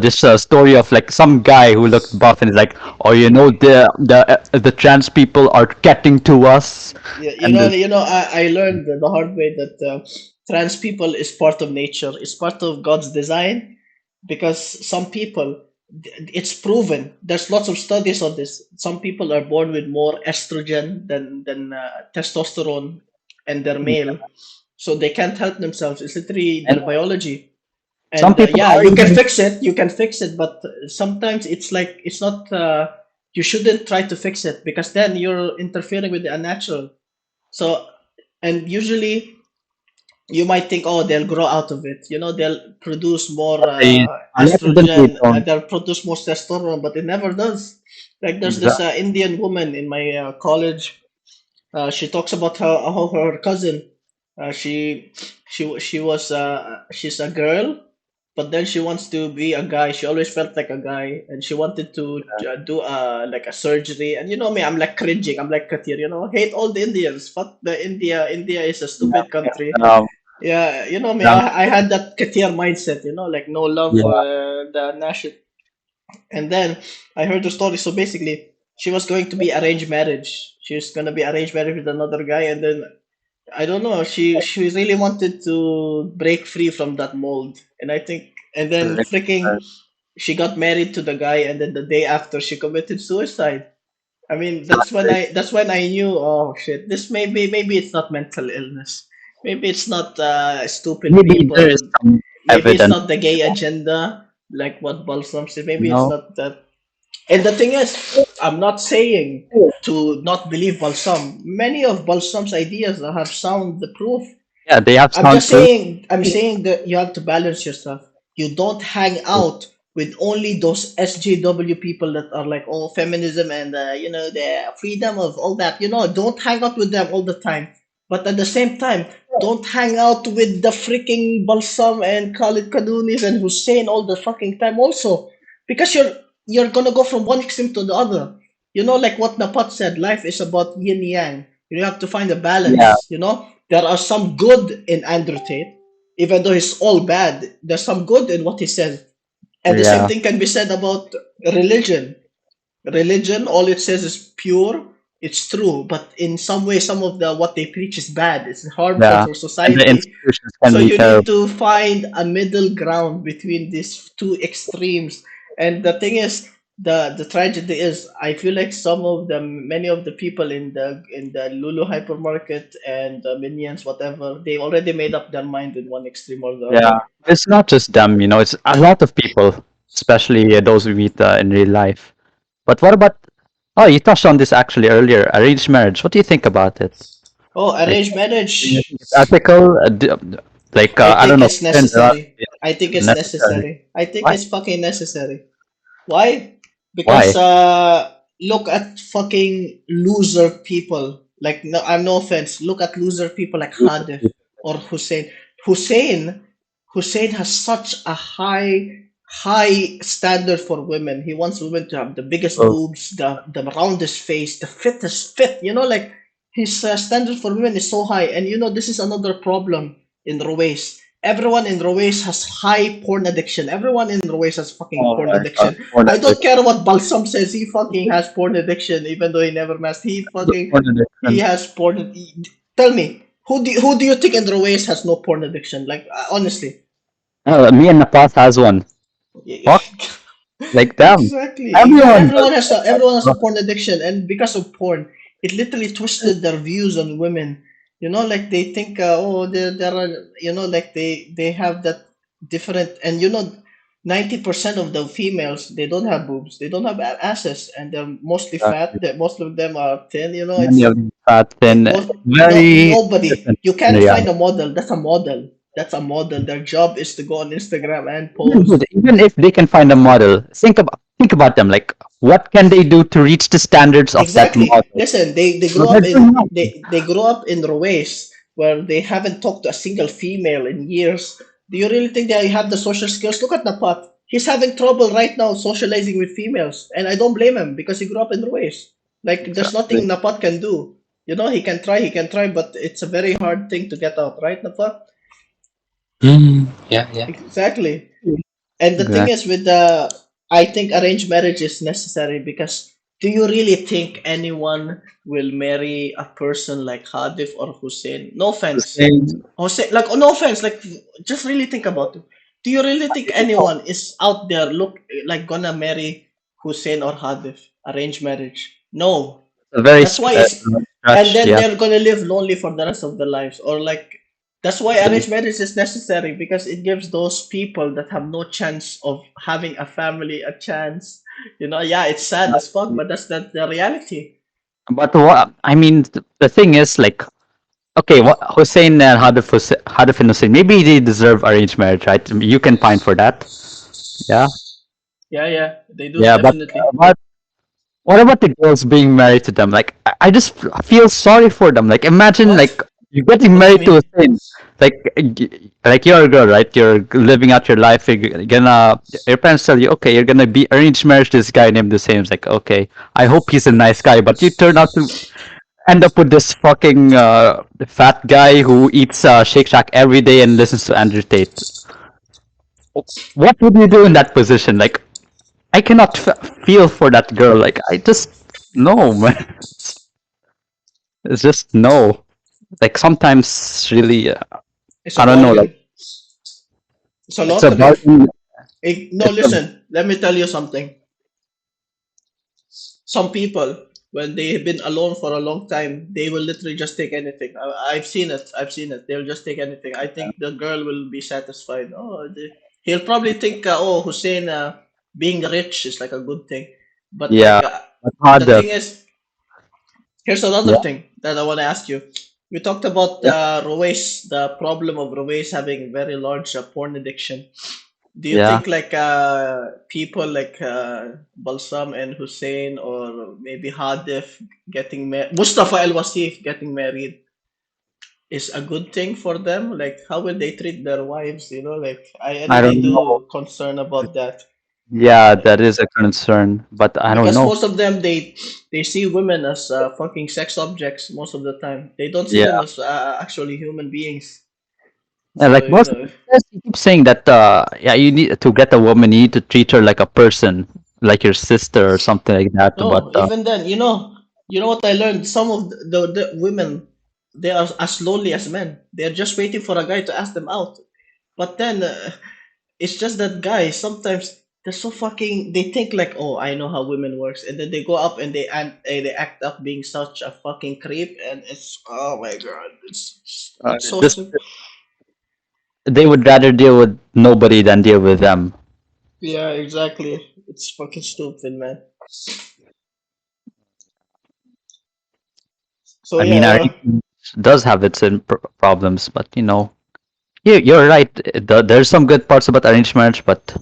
just a story of like some guy who looked buff and is like, oh, the trans people are getting to us, yeah, and then, I learned the hard way that trans people is part of nature. It's part of God's design because some people, it's proven. There's lots of studies on this. Some people are born with more estrogen than testosterone, and they're male, so they can't help themselves. It's literally and their biology. some And people yeah, are you can even fix it. You can fix it, but sometimes it's like it's not. You shouldn't try to fix it because then you're interfering with the unnatural. So, and usually you might think, oh, they'll grow out of it. They'll produce more they a lot of them they estrogen don't and they'll produce more testosterone, but it never does. Like there's this exactly. Indian woman in my college. She talks about how her cousin. She was she's a girl but then she wants to be a guy. She always felt like a guy, and she wanted to do like a surgery. And you know me, I'm like cringing. I'm like Katir, hate all the Indians. Fuck the India. India is a Yeah. stupid country. Um, Yeah, you know me. Ram- I had that Katir mindset. Like no love yeah. for the nation. And then I heard the story. So basically, she was going to be arranged marriage. She was gonna be arranged marriage with another guy, and then I don't know. She really wanted to break free from that mold, and I think, and then freaking, she got married to the guy, and then the day after she committed suicide. I mean, that's when I knew. Oh shit! This maybe it's not mental illness. Maybe it's not stupid Maybe there is people. some Maybe it's evidence, not the gay agenda, like what Balsam said. you Maybe it's know. not that. And the thing is, I'm not saying to not believe Balsam. Many of Balsam's ideas have sound proof. Yeah, they have I'm sound just proof. saying that you have to balance yourself. You don't hang out with only those SJW people that are like, oh, feminism and the freedom of all that. Don't hang out with them all the time. But at the same time, don't hang out with the freaking Balsam and Khalid Kadunis and Hussein all the fucking time also, because you're gonna go from one extreme to the other. Like what Napat said, life is about yin yang. You have to find a Yeah, balance. There are some good in Andrew Tate, even though he's all bad. There's some good in what he says, and the same yeah, thing can be said about religion. Religion, all it says is pure. It's true, but in some way, some of the what they preach is bad. It's harmful yeah. for And the society. institutions can So be you need terrible. to find a middle ground between these two extremes. And the thing is, the tragedy is, I feel like many of the people in the Lulu hypermarket and the Minions, whatever, they already made up their mind in one extreme or the Yeah, other. it's not just them, it's a lot of people, especially those we meet in real life. But what about, oh, you touched on this actually earlier, arranged marriage. What do you think about it? Oh, Like, arranged do you marriage. think it's ethical? Like, I I don't think know, it's friends are necessary. I think it's necessary. necessary. I think Why? it's fucking necessary. Why? Because Why? look at fucking loser people. Like no, I'm no offense. Look at loser people like Hadif or Hussein. Hussein Hussein has such a high standard for women. He wants women to have the biggest Oh, boobs, the roundest face, the fittest fit. Like his standard for women is so high. And this is another problem in Ruwais. Everyone in Ruwais has high porn addiction. Everyone in Ruwais has fucking oh porn my God, addiction. porn I don't addiction. care what Balsam says. He fucking has porn addiction, even though he never masked. Porn He addiction. has porn. Tell me, who do you think in Ruwais has no porn addiction? Like honestly. Me and Napas has one. Fuck, like them. Exactly. Everyone does. Everyone has a porn addiction, and because of porn, it literally twisted their views on women. Like they think, oh, there are, like they have that different, and 90% of the females, they don't have boobs, they don't have asses, and they're mostly fat. Most of them are thin. Many of these fat, It thin, most no very nobody. different You in can't find reality. a model. That's a model. That's a model. Their job is to go on Instagram and Even, pose. even if they can find a model, think about them. Like, what can they do to reach the standards of that Exactly. model? Listen, they No, grew they're up doing in nothing. they grew up in Ruwais where they haven't talked to a single female in years. Do you really think they have the social skills? Look at Napat. He's having trouble right now socializing with females, and I don't blame him because he grew up in Ruwais. Like, there's Exactly. nothing Napat can do. He can try, but it's a very hard thing to get out, right, Napat? Mm, yeah, yeah. Exactly. And the thing Exactly. is, I think arranged marriage is necessary because do you really think anyone will marry a person like Hadif or Hussein? No The offense. same. Hussein, like, oh, no offense, like, just really think about it. Do you really think anyone is out there like gonna marry Hussein or Hadif? Arranged marriage? No. A very That's why it's, and stretch. then Yeah. they're gonna live lonely for the rest of their lives, or like that's why The- arranged marriage is necessary because it gives those people that have no chance of having a family a chance. Yeah, it's sad as fuck, but that's the reality. But what I mean, the thing is, like, okay, what Hussein and Hadif and Hussein, maybe they deserve arranged marriage, right? You can pine for that. Yeah. Yeah, they do Yeah, but definitely. what about the girls being married to them? Like, I just feel sorry for them. Like, imagine, What? like, you're getting What do you married to mean? Hussein. like you're a girl, right? You're living out your life. You're gonna your parents tell you, okay, you're gonna be arranged marriage to this guy named the same. It's like, okay, I hope he's a nice guy, but you turn out to end up with this fucking fat guy who eats Shake Shack every day and listens to Andrew Tate. What would you do in that position? Like, I cannot feel for that girl. Like, I just no, man. It's just no. Like sometimes, really, It's a I don't know. Like, bargain. It's a it's a lottery. bargain. No, It's a listen. Let me tell you something. Some people, when they've been alone for a long time, they will literally just take anything. I've seen it. I've seen it. They'll just take anything. I think the girl will be satisfied. He'll probably think, oh, Hussein, being rich is like a good thing. But yeah, but the harder. thing is, here's another Yeah, thing that I want to ask you. We talked about yeah, Ruwais, the problem of Ruwais having very large porn addiction. Do you yeah. think like people like Balsam and Hussein or maybe Hadif getting married, Mustafa Al Wasif getting married is a good thing for them? Like how will they treat their wives? Like I I really don't know. do concern about that. Yeah, that is a concern, but I don't Because know. most of them they see women as fucking sex objects most of the time. They don't see Yeah, them as actually human beings. and So like most of the guys, you keep saying that. Yeah, you need to get a woman. You need to treat her like a person, like your sister or something like that. But no, even then, you know what I learned? Some of the women, they are as lonely as men. They're just waiting for a guy to ask them out. But then it's just that guys sometimes they're so fucking. They think like, oh, I know how women works, and then they go up and they act up being such a fucking creep, and it's oh my god, it's so just stupid. they would rather deal with nobody than deal with them. Yeah, exactly. It's fucking stupid, man. So I yeah, mean, arrangement does have its own problems, but you're right. There's some good parts about arranged marriage, but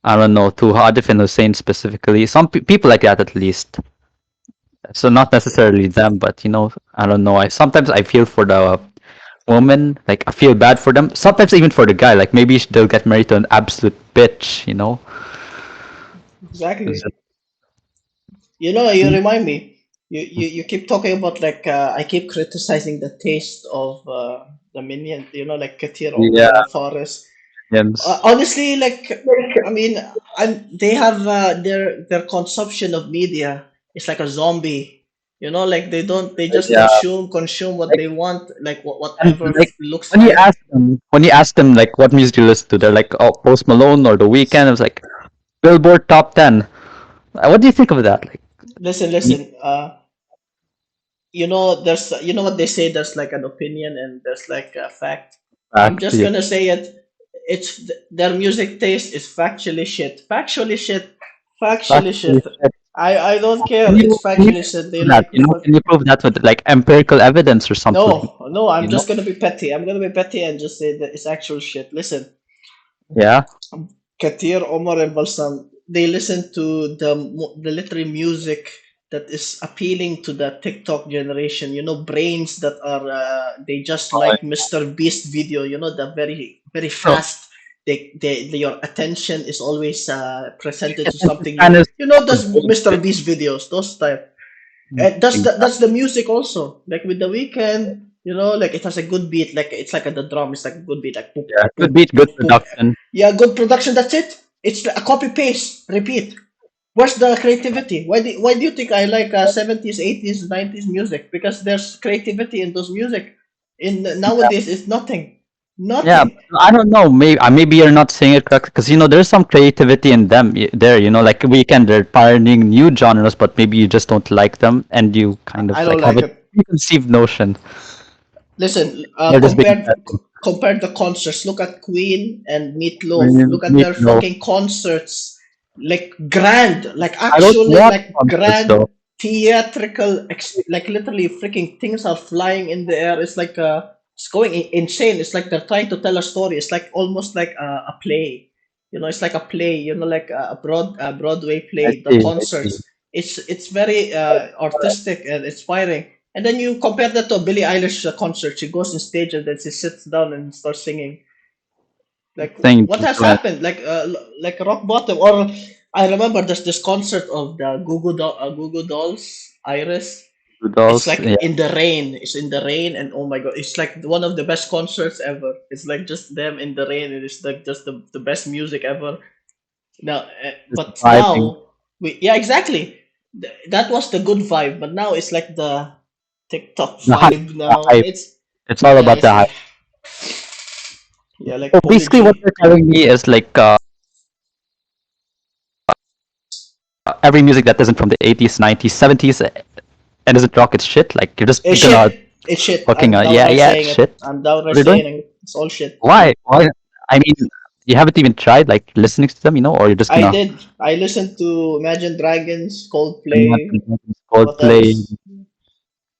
I don't know, to Hadif and Hussein specifically, some people like that at least. So not necessarily them, but I don't know. I feel for the woman, like I feel bad for them. Sometimes even for the guy, like maybe they'll get married to an absolute bitch. It's exactly. just- You remind me. You keep talking about like I keep criticizing the taste of the minion. Like Katir, Omar, Yeah, and Faris. yes. Honestly, like I mean, they have their consumption of media is like a zombie. Like they just Yeah, consume what like they want, like and whatever like looks when you fine. ask them, like what music do you listen to, they're like, oh, Post Malone or The Weeknd. I was like, Billboard Top 10. What do you think of that? Like, Listen, me- listen. There's what they say. There's like an opinion and there's like a fact. I'm fact, just yeah, gonna say it. Their music taste is factually shit. Factually shit. fact. Factually shit. I don't care. Can you It's can you factually shit. They prove that? like to fuck. Can you prove that with like empirical evidence or something? No, no. I'm You know? just gonna be petty. I'm gonna be petty and just say that it's actual shit. Listen, Yeah. Katir, Omar, and Balsam, they listen to the literary music that is appealing to the TikTok generation. Brains that are they just Oh, like Mr. Beast video. The very very so fast. Your attention is always presented to attention something span new. is Those Mr. bullshit. Beast videos, those type. And that's the music also. Like with the weekend, like it has a good beat. Like it's like the drum. It's like a good beat. Like boop Yeah, good boop beat, good boop boop. production. Yeah, good production. That's it. It's a copy paste, repeat. Where's the creativity? Why do you think I like 70s, 80s, 90s music? Because there's creativity in those music. In nowadays, it's nothing, Yeah, nothing. but I don't know. Maybe you're not saying it correctly because there's some creativity in them there. Like Weekend, they're pioneering new genres, but maybe you just don't like them, and you kind I of don't like have like a it. preconceived notion. Listen, They're just being compared the concerts. Look at Queen and Meatloaf. Look at me their no. fucking concerts. Like grand, like I don't actually watch like concerts grand though. theatrical. Like literally, freaking things are flying in the air. It's like it's going insane. It's like they're trying to tell a story. It's like almost like a play. It's like a play. Like a Broadway I play. The see. I see. concerts. It's very artistic and inspiring. And then you compare that to a Billie Eilish concert. She goes on stage and then she sits down and starts singing. Like, Singing what has people happened? Like rock bottom. Or I remember there's this concert of the Google Dolls, Iris. and It's dolls. like Yeah, in the rain. It's in the rain, and oh my god, it's like one of the best concerts ever. It's like just them in the rain, and it's like just the best music ever. Now, just but vibing. now yeah, exactly. That was the good vibe, but now it's like the TikTok The hype, vibe. the Now hype. It's all about it's the like hype. yeah, like So Holy basically, what G. you're telling me is like every music that isn't from the 80s, 90s, 70s, and doesn't rock, it's shit. Like you're It's gonna shit. It's shit. fucking I'm yeah, downright yeah, saying it's it. shit. I'm What downright are you doing? saying it. It's all shit. Why? Why? I mean, you haven't even tried like listening to them, or you're just I gonna did. I listened to Imagine Dragons, Coldplay. Imagine What Coldplay. else?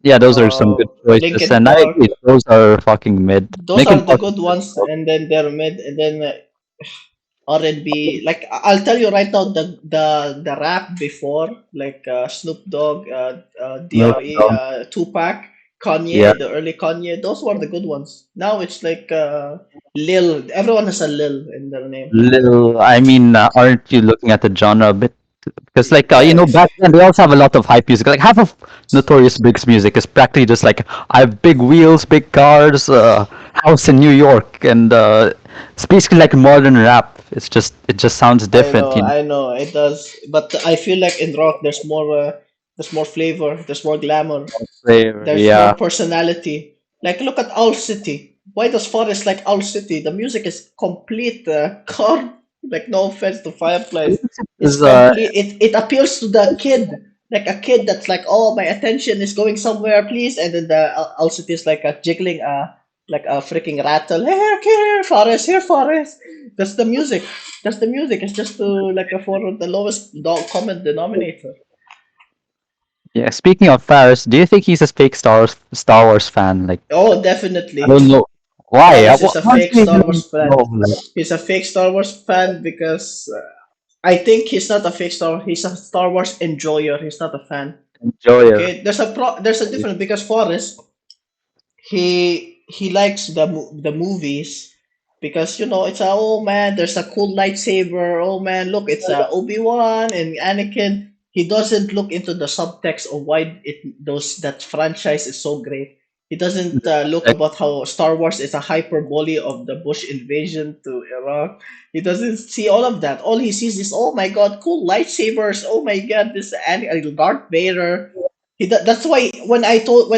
Yeah, those are some good choices, Linkin and I Park. agree, those are fucking mid. Those are Linkin the Park is good good. ones, and then they're mid, and then R&B. Like I'll tell you right now, the rap before, like Snoop Dogg, Snoop DRE, Dogg. Tupac, Yeah, Kanye, the early Kanye. Those were the good ones. Now it's like Lil. Everyone has a Lil in their name. little. I mean, aren't you looking at the genre a bit? Because like Yes. back then they also have a lot of hype music. Like half of Notorious Big's music is practically just like I have big wheels, big cars, house in New York, and it's basically like modern rap. It just sounds different, I know, it does. But I feel like in rock, there's more flavor, there's more glamour, Flavor, there's more yeah. personality. Like, look at Owl City. Why does Forest like Owl City? The music is complete, car. Like, no offense to Fireflies, it's Is complete. It appeals to the kid, like a kid that's like, oh, my attention is going somewhere, please. And then the Owl City is like a jiggling, like a freaking rattle. Here, Forest, here, Forest. That's the music. That's the music. It's just to like for the lowest common denominator. yeah. Speaking of Faris, do you think he's a fake Star Wars fan? Like Oh, I definitely. don't know why. Forrest is a fake Honestly, I Star Wars don't fan. know. Like, He's a fake Star Wars fan because I think he's not a fake Star. He's a Star Wars enjoyer. He's not a fan. enjoyer. Okay, there's a difference because Forrest he likes the movies because it's a oh man there's a cool lightsaber, oh man look it's a Obi-Wan and Anakin. He doesn't look into the subtext of why that franchise is so great. He doesn't look Like, about how Star Wars is a hyperbole of the Bush invasion to Iraq. He doesn't see all of that. All he sees is oh my god cool lightsabers, oh my god this Darth Vader. That's why when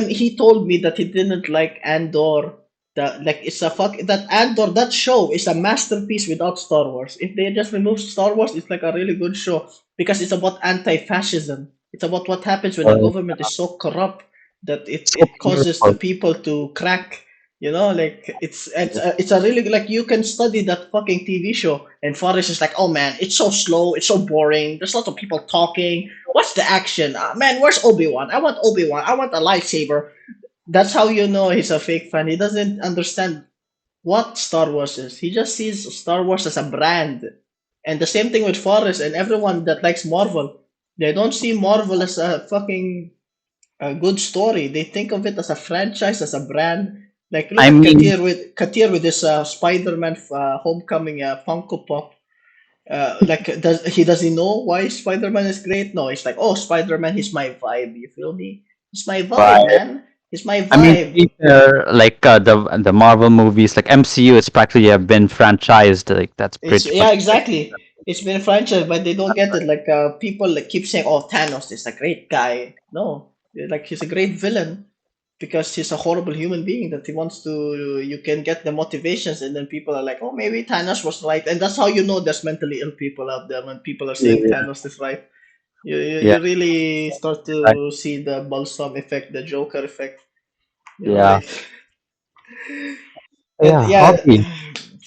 he told me that he didn't like Andor, that like it's a fuck that Andor that show is a masterpiece without Star Wars. If they just remove Star Wars, it's like a really good show because it's about anti-fascism. It's about what happens when the uh, government is so corrupt that so it causes the powerful. people to crack. Like it's a really like you can study that fucking TV show and Forrest is like, oh man, it's so slow, it's so boring. There's lots of people talking. What's the action? Man, where's Obi-Wan? I want Obi-Wan. I want a lightsaber. That's how you know he's a fake fan. He doesn't understand what Star Wars is. He just sees Star Wars as a brand. And the same thing with Forrest and everyone that likes Marvel. They don't see Marvel as a fucking a good story. They think of it as a franchise, as a brand. Like look I at mean, Katir with this Spider-Man Homecoming Funko Pop. Does he know why Spider-Man is great? No, it's like, oh, Spider-Man, he's my vibe. You feel me? He's my vibe, but man. He's my I mean, to vibe. be fair, like the Marvel movies, like MCU, it's practically have been franchised. Like that's It's pretty yeah, much like exactly. It's been a franchise, but they don't get it. Like people like keep saying, "Oh, Thanos is a great guy." No, like he's a great villain because he's a horrible human being that he wants to. You can get the motivations, and then people are like, "Oh, maybe Thanos was right," and that's how you know there's mentally ill people out there when people are saying yeah, Thanos is right. You yeah, really start right, to see the Balsam effect, the Joker effect. yeah, Like and yeah. yeah, Hobby.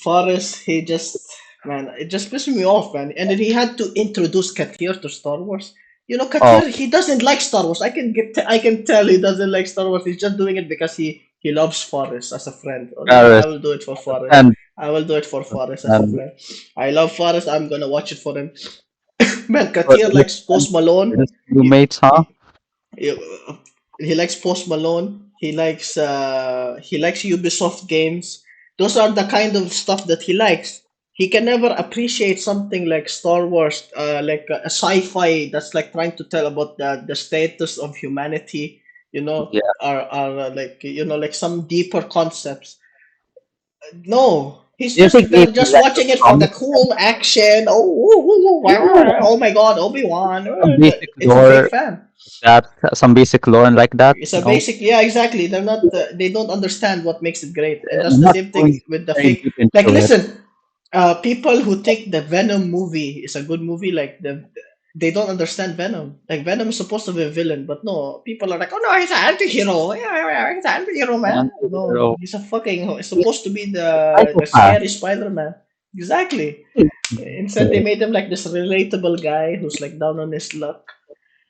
Forrest, he just man, it just pissed me off, man. And then he had to introduce Katir to Star Wars. Oh, Katir, he doesn't like Star Wars. I can tell he doesn't like Star Wars. He's just doing it because he loves Forrest as a friend. Oh no, Paris I will do it for Forrest. and I will do it for Forrest as a and friend. I love Forrest. I'm gonna watch it for him. Man, so Katir likes Post you're Malone. just You, roommates, huh? you, He likes Post Malone. He likes Ubisoft games. Those are the kind of stuff that he likes. He can never appreciate something like Star Wars, like a sci-fi that's like trying to tell about the status of humanity. Yeah. Are like like some deeper concepts. No, he's Do you think just maybe they're just like the watching it for the comic, cool action. Oh my God, Obi-Wan. some basic It's a fake lore fan. that some basic lore and like that? It's a basic, yeah, exactly. They don't understand what makes it great, and that's I'm the not same going thing with the very fake. deep Like, into it. listen, people who think the Venom movie is a good movie, like they don't understand Venom. Like Venom is supposed to be a villain, but no, people are like, oh no, he's an anti-hero. Yeah, he's an anti-hero, man. No, Anti-hero. he's a fucking. He's supposed to be the Psychopath. scary Spider-Man. Exactly. Instead, they made him like this relatable guy who's like down on his luck.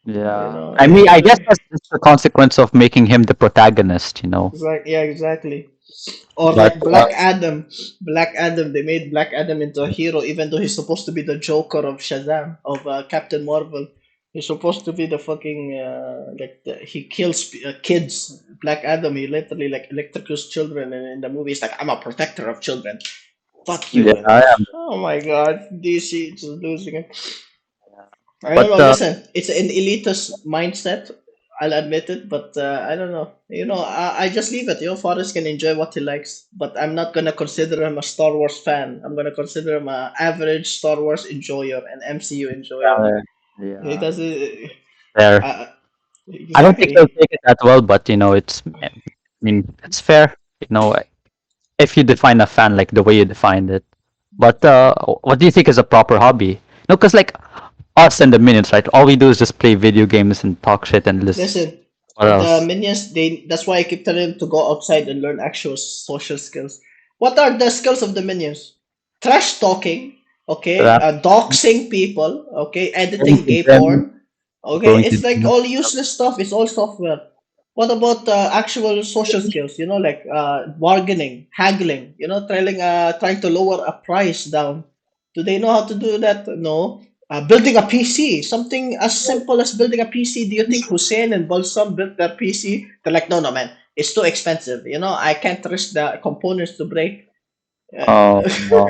Yeah. I mean, I guess that's just the consequence of making him the protagonist, you know. Yeah, exactly. Or But like Black Adam. Black Adam, they made Black Adam into a hero, even though he's supposed to be the Joker of Shazam, of Captain Marvel. He's supposed to be the fucking he kills kids. Black Adam, he literally like electrocutes children, and in the movie, he's like, "I'm a protector of children." Fuck yeah, you, I and am. oh my God, DC is losing it. I don't But know. Listen, it's an elitist mindset. I'll admit it, but I don't know. I just leave it. Forrest can enjoy what he likes, but I'm not gonna consider him a Star Wars fan. I'm gonna consider him a average Star Wars enjoyer, an MCU enjoyer. He yeah, does it. fair. Uh, I don't think they'll exactly. take it that well, but I mean, it's fair. You know, if you define a fan like the way you defined it. But what do you think is a proper hobby? No, because like us and the minions, right? All we do is just play video games and talk shit and list. Listen, What the else? minions. That's why I keep telling them to go outside and learn actual social skills. What are the skills of the minions? Trash talking, okay, Rap, doxing people, okay, going editing to gay gym, porn, okay. going to It's like gym. all useless stuff. It's all software. What about actual social skills? Like bargaining, haggling. Trying to lower a price down. Do they know how to do that? No. Building a PC, something as simple as building a PC. Do you think Hussein and Balsam built their PC? They're like, no, no, man, it's too expensive. I can't risk the components to break. Uh, No.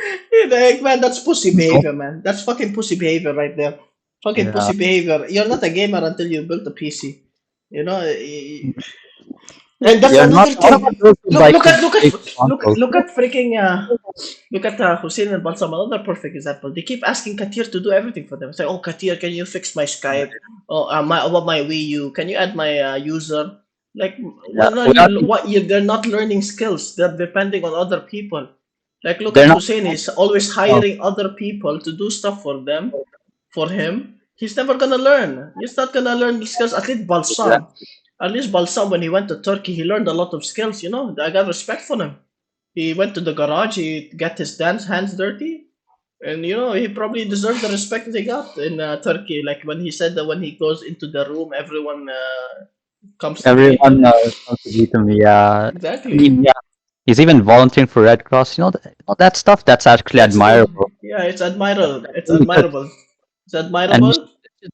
like, man, that's pussy behavior, man. That's fucking pussy behavior right there. Fucking Yeah. pussy behavior. You're not a gamer until you built a PC. You know, y- and that's You're not. another What thing. about those who Look, like look who at, look at, play look, consoles? look at freaking, look at Hussein and Balsam. Another perfect example. They keep asking Katir to do everything for them. Say, oh, Katir, can you fix my Skype? Oh, my Wii U? Can you add my user? Like, Yeah. what are We are, you? What you? They're not learning skills. They're depending on other people. Like, look they're at not. Hussein. He's always hiring other people to do stuff for them, for him. He's never gonna learn. He's not gonna learn the skills. At least Balsam, when he went to Turkey, he learned a lot of skills. I got respect for him. He went to the garage. He got his dance hands dirty, and he probably deserved the respect that he got in Turkey. Like when he said that when he goes into the room, everyone comes to greet Everyone him. wants to be to me. Yeah. I Exactly. mean, yeah. He's even volunteering for Red Cross. That stuff. That's actually That's good. admirable. Yeah, it's admirable. It's Really good. admirable. It's And you admirable. should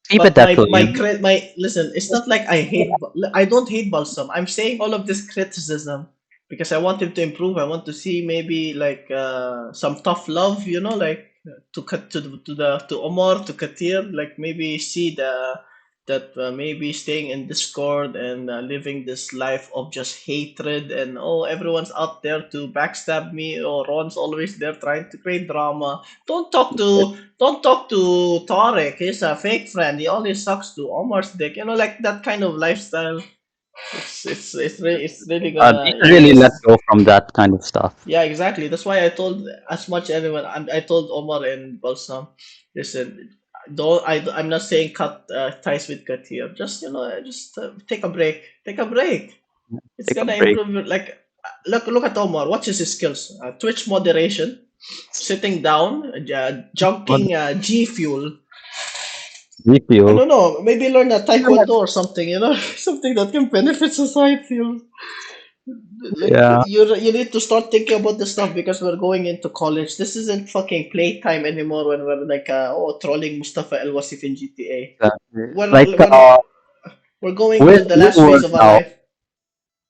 keep it But that way. my listen, it's not like I don't hate Balsam. I'm saying all of this criticism because I want him to improve. I want to see maybe like some tough love, like to cut to Omar, to Katir, like maybe see that maybe staying in Discord and living this life of just hatred and oh everyone's out there to backstab me or Ron's always there trying to create drama. Don't talk to Tarek. He's a fake friend. He only sucks to Omar's dick. Like that kind of lifestyle. It's really They gonna should really let just go from that kind of stuff. yeah, exactly. That's why I told as much anyone. I told Omar and Balsam, listen, don't I'm not saying cut ties with Katir. Just just take a break. Take a break. It's Take a gonna break. improve. Like look at Omar. Watch his skills. Twitch moderation, sitting down, What junking G Fuel. do you I feel? don't know. Maybe learn a taekwondo or something. Something that can benefit society. Like Yeah. you need to start thinking about this stuff because we're going into college. This isn't fucking playtime anymore when we're like trolling Mustafa El Wasif in GTA. Exactly. When Like when We're going We're to in the the real last phase world of our now. life.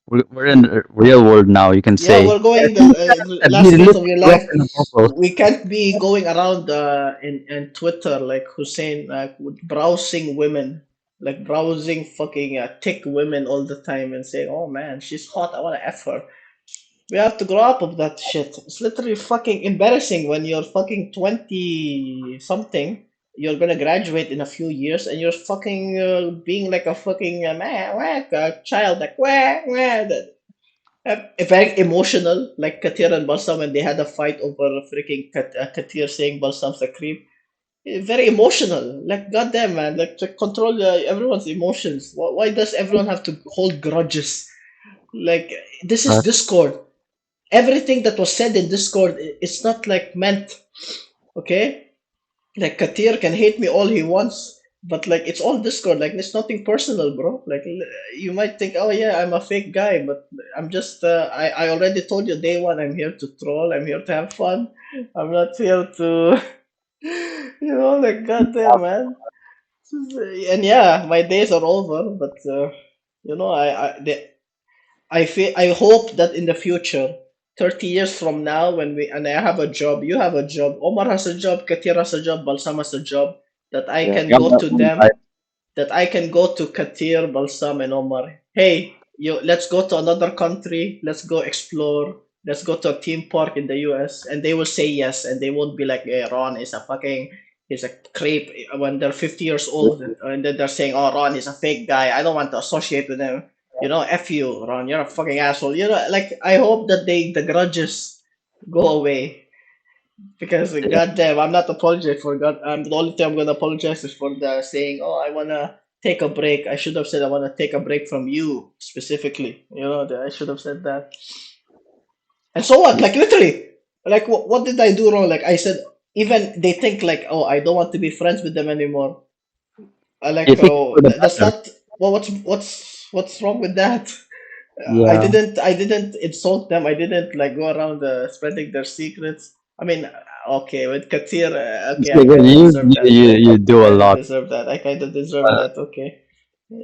We're in the real world now, you can Yeah, say. we're going the And we last phase live of your live life. in a bubble. We can't be going around in Twitter like Hussein, browsing women, like browsing fucking thick women all the time and saying, "Oh man, she's hot. I wanna f her." We have to grow up of that shit. It's literally fucking embarrassing when you're fucking 20 something. You're gonna graduate in a few years and you're fucking being like a fucking man, a child, like wah. Very emotional, like Katir and Balsam when they had a fight over freaking Katir saying Balsam's a creep. Very emotional. Like goddamn man, like to control everyone's emotions. Why does everyone have to hold grudges? Like this is But Discord. Everything that was said in Discord, it's not like meant. Okay, like Katir can hate me all he wants, but like it's all Discord. Like it's nothing personal, bro. Like you might think, oh yeah, I'm a fake guy, but I'm just. I already told you day one. I'm here to troll. I'm here to have fun. I'm not here to. Like goddamn man. And yeah, my days are over. But I hope that in the future, 30 years from now, when we and I have a job, you have a job, Omar has a job, Katir has a job, Balsam has a job, that I yeah, can we have go our to own life. them, that I can go to Katir, Balsam, and Omar. Hey, let's go to another country. Let's go explore. Let's go to a theme park in the US. And they will say yes. And they won't be like, hey, Ron is a fucking, he's a creep when they're 50 years old. And then they're saying, oh, Ron is a fake guy. I don't want to associate with him. F you, Ron. You're a fucking asshole. Like, I hope that the grudges go away because Yeah. goddamn, I'm not apologizing for God. The only thing I'm gonna apologize is for the saying, "Oh, I wanna take a break." I should have said I wanna take a break from you specifically. I should have said that. And so what? Like literally, like what did I do wrong? Like I said, even they think like, "Oh, I don't want to be friends with them anymore." I I like, think it's oh, for the that's better. not. Well, what's wrong with that? Yeah. I didn't insult them. I didn't like go around spreading their secrets. I mean, okay, with Katir, okay, I So kind of you, deserve you that. you you I do a kind of lot. deserve that. I kind of deserve Uh, that. Okay.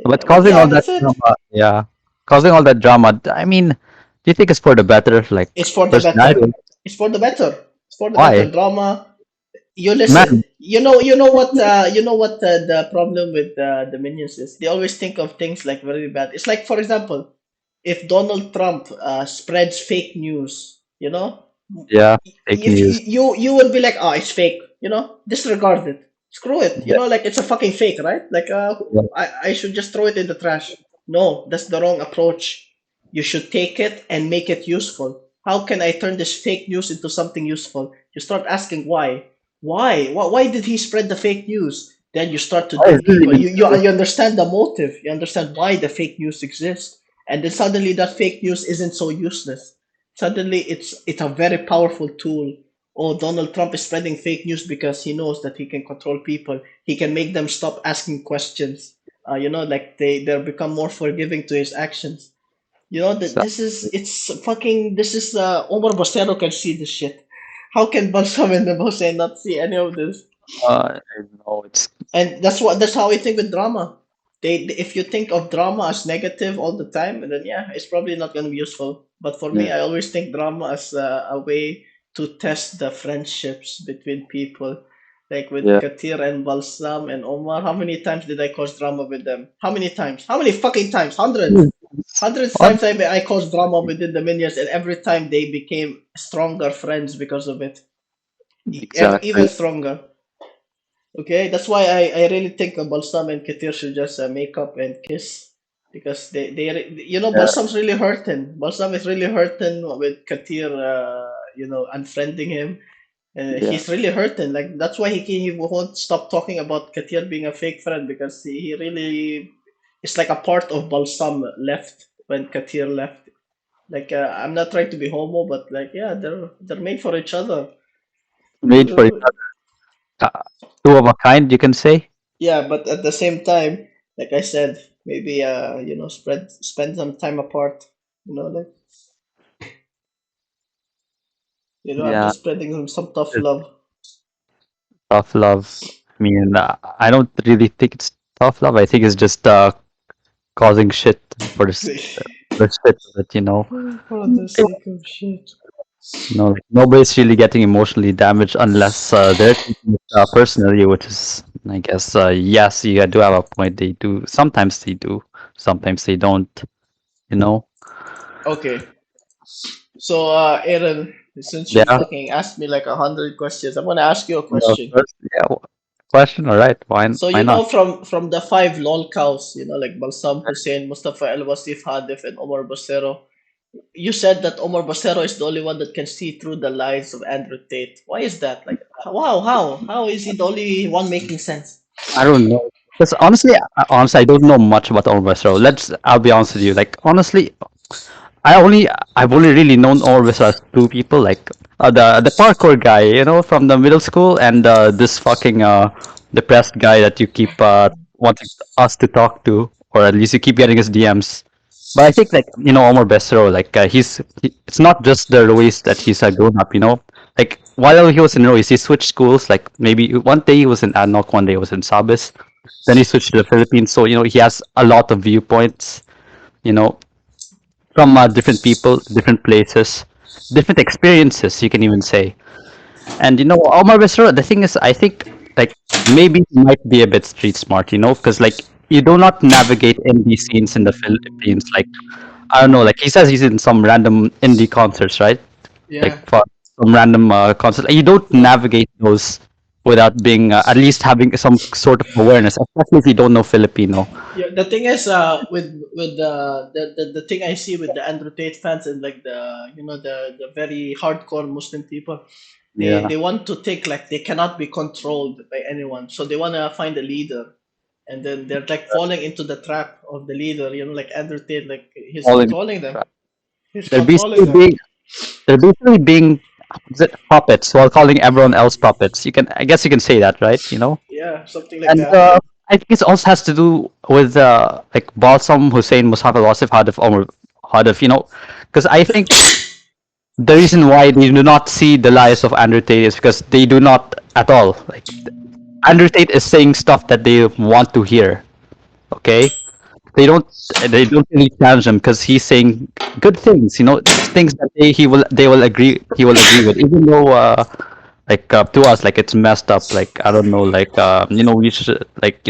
but But causing yeah, all that that's it. drama, yeah, causing all that drama. I mean, do you think it's for the better? Like It's for the better. personality? It's for the better. It's for the better Why, drama. You listen. man? You know what the problem with the minions is. They always think of things like very bad. It's like, for example, if Donald Trump spreads fake news, Yeah, fake if news. you will be like, oh, it's fake, disregard it, screw it, Yeah, like it's a fucking fake, right? Like, yeah. I should just throw it in the trash. No, that's the wrong approach. You should take it and make it useful. How can I turn this fake news into something useful? You start asking why. Why did he spread the fake news? Then you start to Why is dig this deeper. even true? You understand the motive. You understand why the fake news exists. And then suddenly that fake news isn't so useless. Suddenly it's a very powerful tool. Oh, Donald Trump is spreading fake news because he knows that he can control people. He can make them stop asking questions. Like they're become more forgiving to his actions. That So, this is it's fucking this is Omar Bostero can see this shit. How can Balsam and Hussein not see any of this? I know it's And that's how I think with drama. If you think of drama as negative all the time, then yeah, it's probably not going to be useful. But for me, yeah, I always think drama as a way to test the friendships between people. Like with yeah. Katir and Balsam and Omar, how many times did I cause drama with them? How many times? How many fucking times? Hundreds. Hundreds What? times I caused drama within the minions, and every time they became stronger friends because of it. Even Exactly. stronger. Okay, that's why I really think Balsam and Katir should just make up and kiss because Yeah, Balsam's really hurting. Balsam is really hurting with Katir, unfriending him. yeah. He's really hurting. Like that's why he won't stop talking about Katir being a fake friend because he really it's like a part of Balsam left when Katir left. Like I'm not trying to be homo, but like yeah, they're made for each other. Made for each other. Two of a kind, you can say. Yeah, but at the same time, like I said, maybe spend some time apart. Like I'm Yeah, just spreading some tough it's love. tough love. I mean, I don't really think it's tough love. I think it's just causing shit for this the shit of it, you know. For the sake of shit. No, like, nobody's really getting emotionally damaged unless they're taking it personally, which is, I guess, yes, you do have a point. They do. Sometimes they do. Sometimes they don't. You know. Okay, so Aaron, since you Yeah. fucking asked me like 100 questions, I'm gonna ask you a question. Yeah. Question. All right. So Why you not? know from the five lol cows, like Balsam Hussein, Mustafa Al Wasif Hadif, and Omar Basero. You said that Omar Basero is the only one that can see through the lies of Andrew Tate. Why is that? Like, wow, how is he the only one making sense? I don't know. Because honestly, I don't know much about Orville. So I'll be honest with you. Like, honestly, I've only really known Orvis as two people, like the parkour guy, from the middle school, and this fucking depressed guy that you keep wanting us to talk to, or at least you keep getting his DMs. But I think, like, Omar Besro, like, it's not just the ways that he's a grown up, like while he was in Ruiz, he switched schools. Like, maybe one day he was in Adnoc, one day he was in Sabis, then he switched to the Philippines. So he has a lot of viewpoints. You know, from different people, different places, different experiences, you can even say. And Omar Besra, the thing is, I think, like, maybe he might be a bit street smart, because, like, you do not navigate indie scenes in the Philippines. Like, I don't know, like, he says he's in some random indie concerts, right? Like, Yeah, for some random concerts. You don't navigate those without being, at least having some sort of awareness, especially if you don't know Filipino. yeah. The thing is, with the thing I see with the Andrew Tate fans and like the very hardcore Muslim people, Yeah. they want to think like they cannot be controlled by anyone, so they want to find a leader, and then they're like falling into the trap of the leader. Like Andrew Tate, like he's All in. controlling them. He's They're controlling basically them. being They're basically being puppets while calling everyone else puppets. I guess you can say that, right? Yeah, something like And that. I think it also has to do with like Balsam Hussein, Mustafa Wasif, Hadif, Omar Hadif. Because I think the reason why they do not see the lies of Andrew Tate is because they do not at all. Like, Andrew Tate is saying stuff that they want to hear. Okay, they don't really challenge him because he's saying good things, things that he will agree with, even though like, to us, like, it's messed up. Like, I don't know, like, we should, like,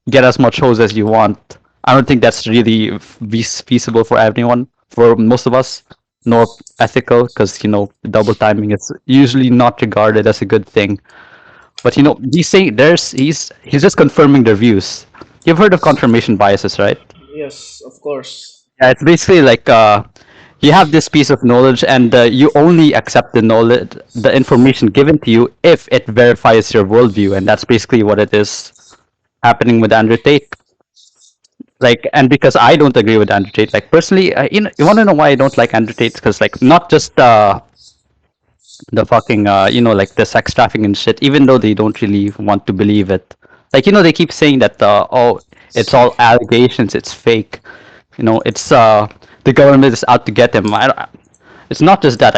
get as much hose as you want. I don't think that's really feasible for everyone, for most of us, nor ethical, because double timing is usually not regarded as a good thing. But he's saying he's just confirming their views. You've heard of confirmation biases, right? Yes, of course. Yeah, it's basically like, you have this piece of knowledge, and you only accept the information given to you if it verifies your worldview, and that's basically what it is happening with Andrew Tate. Like, and because I don't agree with Andrew Tate, like, personally, you want to know why I don't like Andrew Tate? Because, like, not just the fucking like the sex trafficking and shit, even though they don't really want to believe it. Like, they keep saying that, oh, it's all allegations, it's fake, it's the government is out to get him. It's not just that.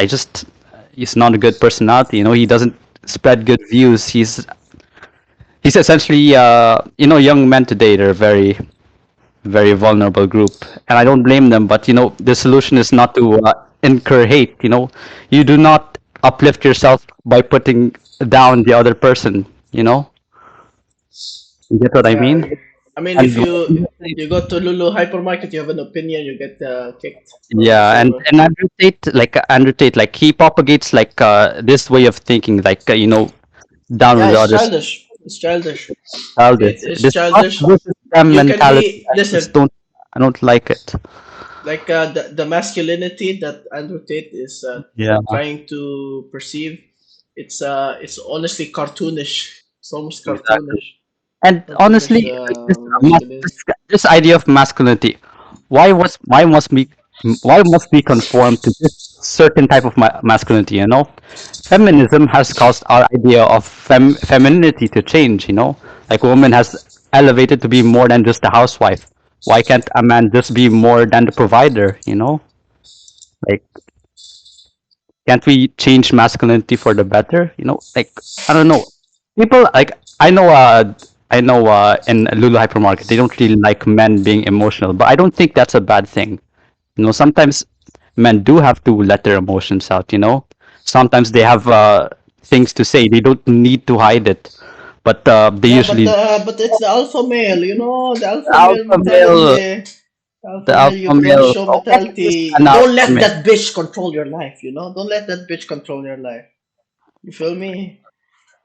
He's not a good personality, he doesn't spread good views. He's essentially, young men today, they're very, very vulnerable group, and I don't blame them. But the solution is not to incur hate. You do not uplift yourself by putting down the other person. You get what I Yeah, mean? I mean, if And you go to Lulu hypermarket, you have an opinion, you get kicked from the yeah, and server. and Andrew Tate, like, he propagates, like, this way of thinking, like, down Yeah, with the it's others. childish. It's childish. It's This us childish. versus them You can mentality. be listen, I don't like it. like the masculinity that Andrew Tate is Yeah. trying to perceive. It's honestly cartoonish. It's almost Exactly. cartoonish. And Cartoonish honestly, masculinity. this idea of masculinity, why was why must we conform to this certain type of masculinity? Feminism has caused our idea of femininity to change. Like, a woman has elevated to be more than just a housewife. Why can't a man just be more than the provider? Like, can't we change masculinity for the better? Like, I don't know. People, like, I know I know in Lulu hypermarket they don't really like men being emotional, but I don't think that's a bad thing. Sometimes men do have to let their emotions out. Sometimes they have things to say. They don't need to hide it, but they Yeah, usually but it's the alpha male, the alpha male alpha male, mentality. the Alpha male, you alpha run the male. show Oh, I think this is mentality. an Don't alpha let male. that bitch control your life, Don't let that bitch control your life. You feel me?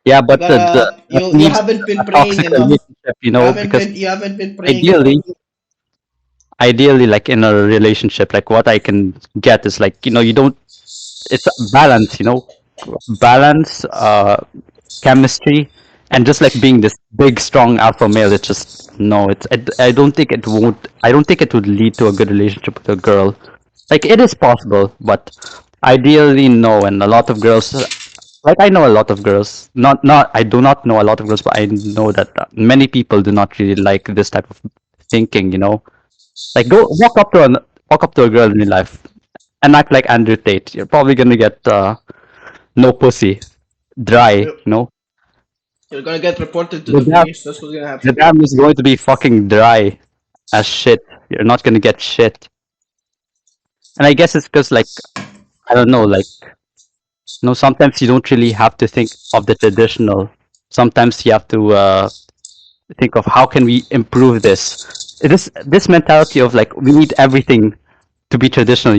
Yeah, You but gotta that you needs haven't been a praying toxic enough. relationship, because You haven't been praying ideally, enough. ideally, like in a relationship, like what I can get is like, you don't, it's a balance, balance, chemistry, and just like being this big, strong alpha male. It's just, no, I don't think I don't think it would lead to a good relationship with a girl. Like it is possible, but ideally, no. And a lot of girls, like I know a lot of girls, not I do not know a lot of girls, but I know that many people do not really like this type of thinking. Like go walk up to a girl in your life and act like Andrew Tate. You're probably gonna get no pussy, dry. You're gonna get reported to The the dam, police. That's what's gonna the happen. dam is going to be fucking dry as shit. You're not gonna get shit. And I guess it's because like I don't know, like sometimes you don't really have to think of the traditional. Sometimes you have to think of how can we improve this. This mentality of like we need everything to be traditional.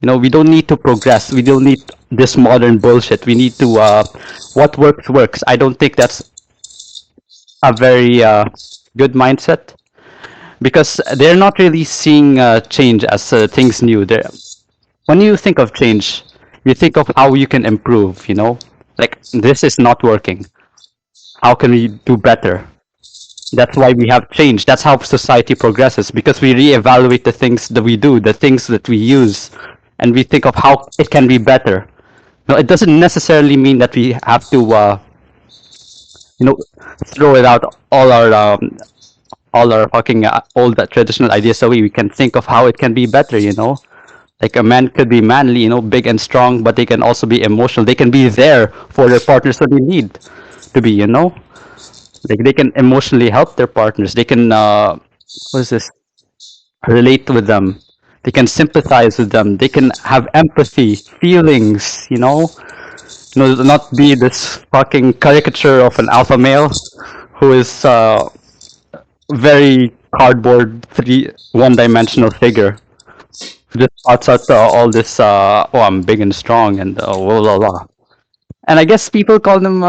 We don't need to progress. We don't need this modern bullshit. We need to what works works. I don't think that's a very good mindset because they're not really seeing change as things new. When you think of change, you think of how you can improve. Like this is not working. How can we do better? That's why we have change. That's how society progresses because we reevaluate the things that we do, the things that we use, and we think of how it can be better. No, it doesn't necessarily mean that we have to, you know, throw it out all our fucking old traditional ideas away. We can think of how it can be better. Like a man could be manly, big and strong, but they can also be emotional. They can be there for their partners when they need to be. Like they can emotionally help their partners. They can what is this? Relate with them. They can sympathize with them. They can have empathy, feelings. Not be this fucking caricature of an alpha male who is very cardboard, one-dimensional figure. Who just thoughts out all this. I'm big and strong, and blah blah blah. And I guess people call them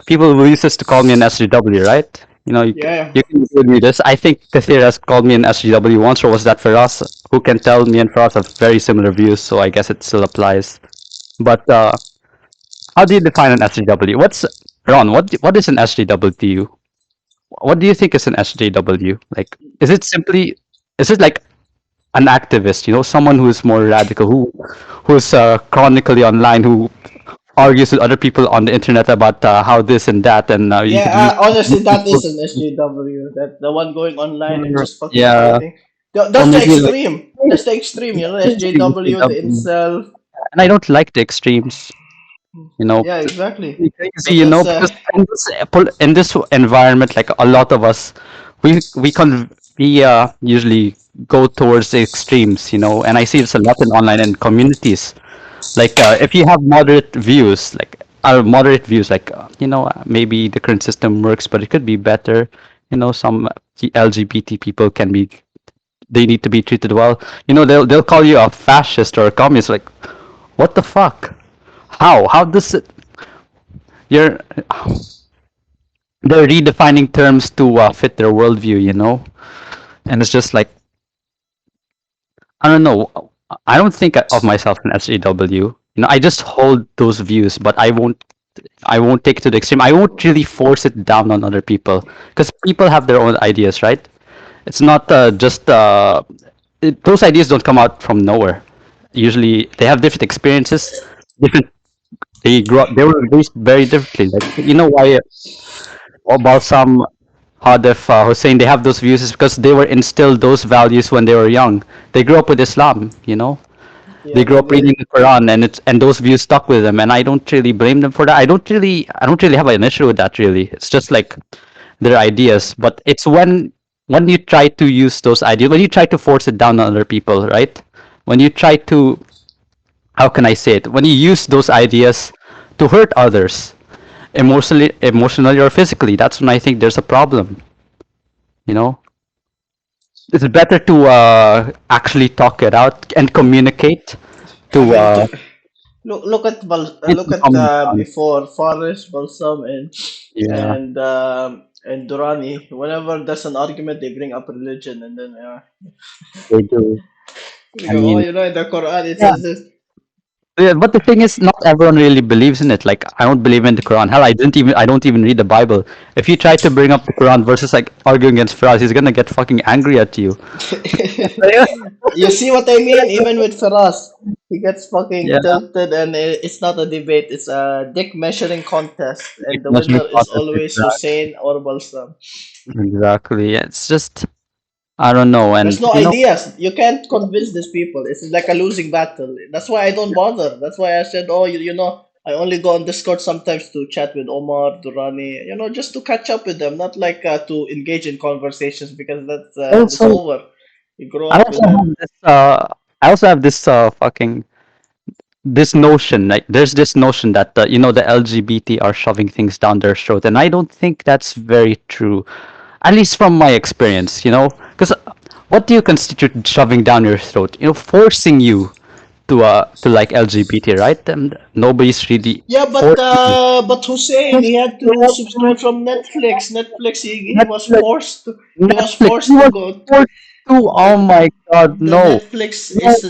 people who used to call me an SGW, right? Yeah. You can give me this. I think Kathir has called me an SGW once, or was that for us? Who can tell me and Faraz have very similar views, so I guess it still applies. But how do you define an SGW? Ron? What is an SGW to you? What do you think is an SJW? Like, is it like an activist? Someone who is more radical, who's chronically online, who argues with other people on the internet about how this and that, and you Yeah, could use honestly, that is an SJW. That the one going online and just fucking yeah, fighting. or That's the maybe like extreme. That's the extreme. SJW, the SJW. incel. And I don't like the extremes. Yeah, It's exactly. really crazy, But that's because in this environment, like a lot of us, we usually go towards the extremes, and I see this a lot in online and communities. Like if you have moderate views, like maybe the current system works, but it could be better. Some LGBT people they need to be treated well. They'll call you a fascist or a communist. Like, what the fuck? How does it? You're They're redefining terms to fit their worldview, and it's just like I don't know. I don't think of myself an SJW. I just hold those views, but I won't take it to the extreme. I won't really force it down on other people because people have their own ideas, right? It's not just those ideas don't come out from nowhere. Usually, they have different experiences, different. They were raised very differently. Like why about some Hadif Hussein, they have those views is because they were instilled those values when they were young. They grew up with Islam. They yeah, grew up reading probably. the Quran, and those views stuck with them. And I don't really blame them for that. I don't really have an issue with that. Really, it's just like their ideas, but it's when you try to use those ideas, when you try to force it down on other people, right? When you try to, how can I say it? When you use those ideas to hurt others, emotionally or physically, that's when I think there's a problem. You know, it's better to actually talk it out and communicate I to mean, look get at common ground. before Forest, Balsam, Yeah, and Durrani. Whenever there's an argument, they bring up religion, and then they do. they I go, "Oh, mean, in the Quran it yeah. says this." Yeah, but the thing is, not everyone really believes in it. Like, I don't believe in the Quran. Hell, I don't even read the Bible. If you try to bring up the Quran versus like arguing against Firas, he's gonna get fucking angry at you. You see what I mean? Even with Firas, he gets fucking Yeah, tilted, and it's not a debate. It's a dick measuring contest, like and the measuring winner is process. always Hussein or Balsam. Exactly. Yeah, it's just I don't know, There's and no ideas. You can't convince these people. It's like a losing battle. That's why I don't bother. That's why I said, oh, I only go on Discord sometimes to chat with Omar, Durrani, just to catch up with them, not like to engage in conversations because that's also over. You grow I up also with that. have this I also have this fucking this notion, like there's this notion that the LGBT are shoving things down their throat, and I don't think that's very true, at least from my experience. Because what do you constitute shoving down your throat? Forcing you to like LGBT, right? And nobody's really Yeah, forcing you. but Hussein, he had to subscribe from Netflix. Netflix, he was Netflix, forced to he was Netflix. He forced to was go. forced to. Oh The my God, the no, Netflix no, is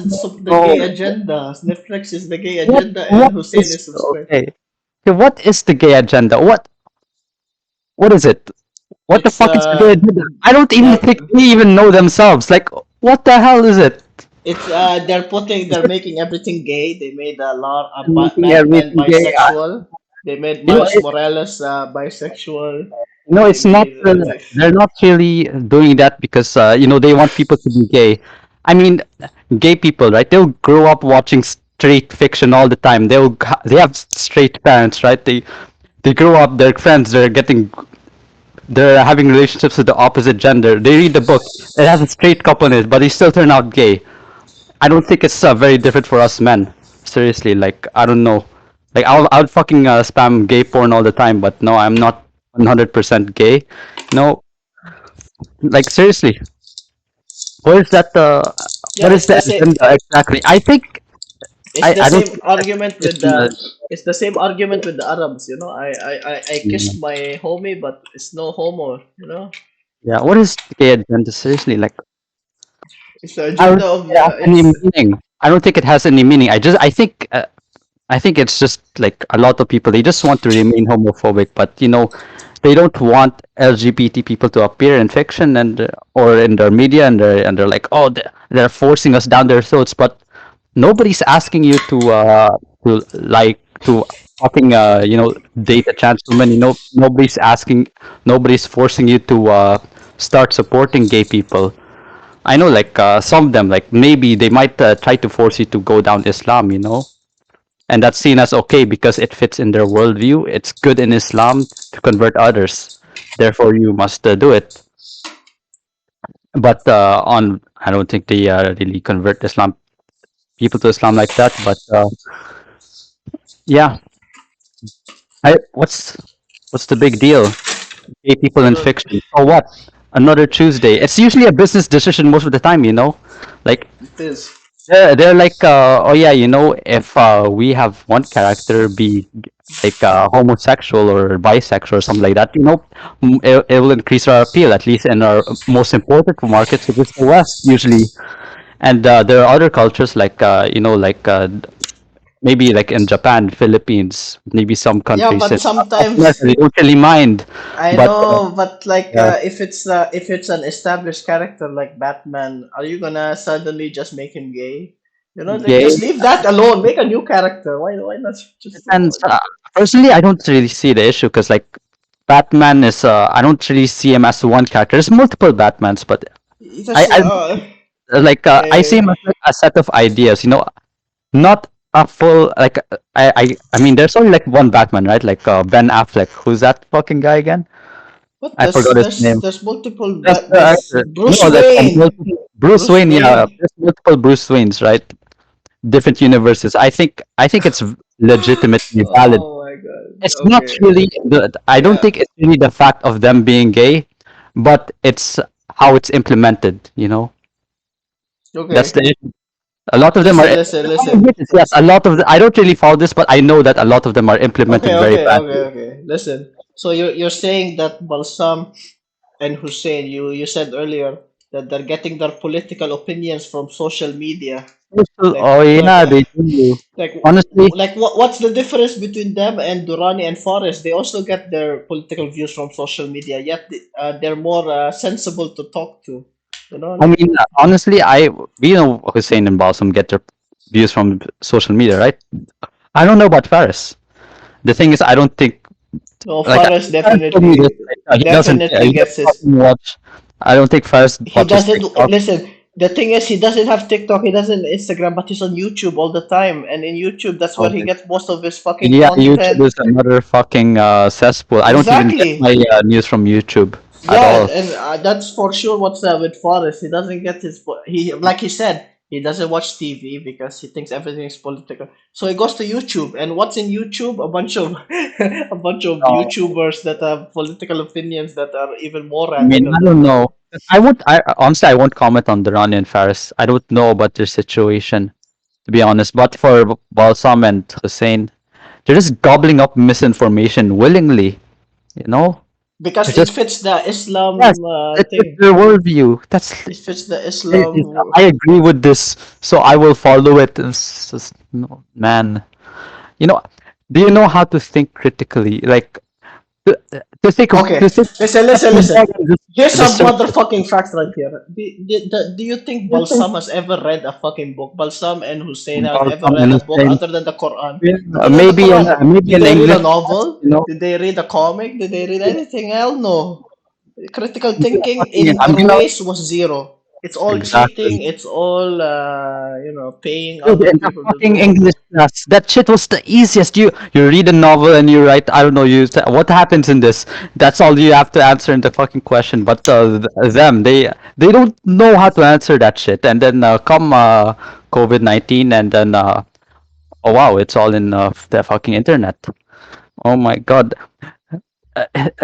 the gay no. agenda. Netflix is the gay What agenda, and what Hussein is is subscribed. okay? Okay, what is the gay agenda? What is it? What the It's fuck is the gay agenda? I don't even they're think they even know themselves. Like, what the hell is it? it's they're making everything gay. They made a lot Making Batman everything gay. bisexual. They made You know, Miles Morales bisexual. no, They it's not. made They're not really doing that because they want people to be gay. I mean, gay people, right? They'll grow up watching straight fiction all the time. They have straight parents, right? They grow up. Their friends. They're having relationships with the opposite gender. They read the book. It has a straight couple in it, but they still turn out gay. I don't think it's very different for us men. Seriously, like I don't know. Like I'll fucking spam gay porn all the time, but no, I'm not 100% gay. No, like seriously, what is that? yeah. What is the agenda exactly? I think It's the I don't same think that's argument with in the. it's the same argument with the Arabs. I Yeah, kissed my homie, but it's no homo. yeah. What is the gay agenda? Seriously, like It's the I don't agenda think of it has the any it's meaning. I don't think it has any meaning. I think it's just like a lot of people, they just want to remain homophobic, but they don't want LGBT people to appear in fiction and or in their media, and they're like, oh, they're forcing us down their throats, but nobody's asking you to fucking date a trans woman. Nobody's forcing you to start supporting gay people. I know, like some of them, like maybe they might try to force you to go down Islam, and that's seen as okay because it fits in their worldview. It's good in Islam to convert others. Therefore, you must do it. But I don't think they really convert Islam people to Islam like that. But yeah, what's the big deal? Gay people I in don't fiction. So what? Another Tuesday. It's usually a business decision most of the time. Like it is. they're like, oh yeah, if we have one character be like homosexual or bisexual or something like that, it will increase our appeal, at least in our most important markets, which is the West usually. And there are other cultures like, like maybe like in Japan, Philippines, maybe some Yeah, countries in but South America, sometimes they don't really mind. I But know, but like yeah, if it's an established character like Batman, are you gonna suddenly just make him gay? Like gay just leave that alone. Make a new character. Why not just depends. Personally, I don't really see the issue because like Batman is I don't really see him as one character. There's multiple Batmans, but you I, just I like I see him eh, as like a set of ideas, not a full like I mean there's only like one Batman, right? Like Ben Affleck. Who's that fucking guy again? What? I forgot his name. There's multiple. That's the There's actor. Bruce No, that's Wayne. Bruce Bruce Wayne. Yeah, Wayne. there's multiple Bruce Waynes, right? Different universes. I think it's legitimately valid. Oh my god. It's not Okay. really I don't Yeah. think it's really the fact of them being gay, but it's how it's implemented, you know? That's Okay. the issue. A lot of them are Listen. yes, a lot of I don't really follow this, but I know that a lot of them are implemented very badly. Okay. Listen. So you're saying that Balsam and Hussein, you said earlier that they're getting their political opinions from social media. Oh yeah, they do. Like Honestly, what's the difference between them and Durrani and Forrest? They also get their political views from social media, yet they're more sensible to talk to. You know what I I mean? mean, honestly, we know Hussein and Balsam get their views from social media, right? I don't know about Faris. The thing is, I don't think No, like Forrest Faris told me this. He doesn't. definitely He gets doesn't his. fucking watch. I don't think Faris He watches doesn't TikTok. listen. The thing is, he doesn't have TikTok. He doesn't Instagram, but he's on YouTube all the time. And in YouTube, that's where he Okay. gets most of his fucking Yeah, YouTube content. is another fucking cesspool. I don't even get my Exactly. news from YouTube at Yeah, all. and that's for sure what's with Forrest. He doesn't get his he like he said he doesn't watch TV because he thinks everything is political. So he goes to YouTube, and what's in YouTube? A bunch of a bunch of YouTubers that have political opinions that are even more I mean, radical I than don't them. know. I won't. I honestly, I won't comment on Durrani and Faris. I don't know about their situation, to be honest. But for Balsam and Hussein, they're just gobbling up misinformation willingly. You know, Because they're it just fits the yes, Islam it's just thing. their worldview. It fits the It- Islam. it- I agree with this, so I will follow it. It's just, no, man. You know, do you know how to think critically? Like to think Okay, to think listen. more than just Here's the some surface. motherfucking facts right here. Do you think Balsam has ever read a fucking book? Balsam and Hussein have ever Balsam read and a book Hussein. other than the Quran? Yeah, Other than the maybe Quran, maybe did an they read a English class, novel? you know. Did they read a comic? Did they read anything? Hell no. Critical Maybe thinking fucking, in their ways was zero. It's all exactly. cheating. It's all paying Dude, other in the people to fucking do. English class, that shit was the easiest. You read a novel and you write. I don't know. You say, what happens in this? That's all you have to answer in the fucking question. But them, they don't know how to answer that shit. And then come COVID-19, and then oh wow, it's all in the fucking internet. Oh my god,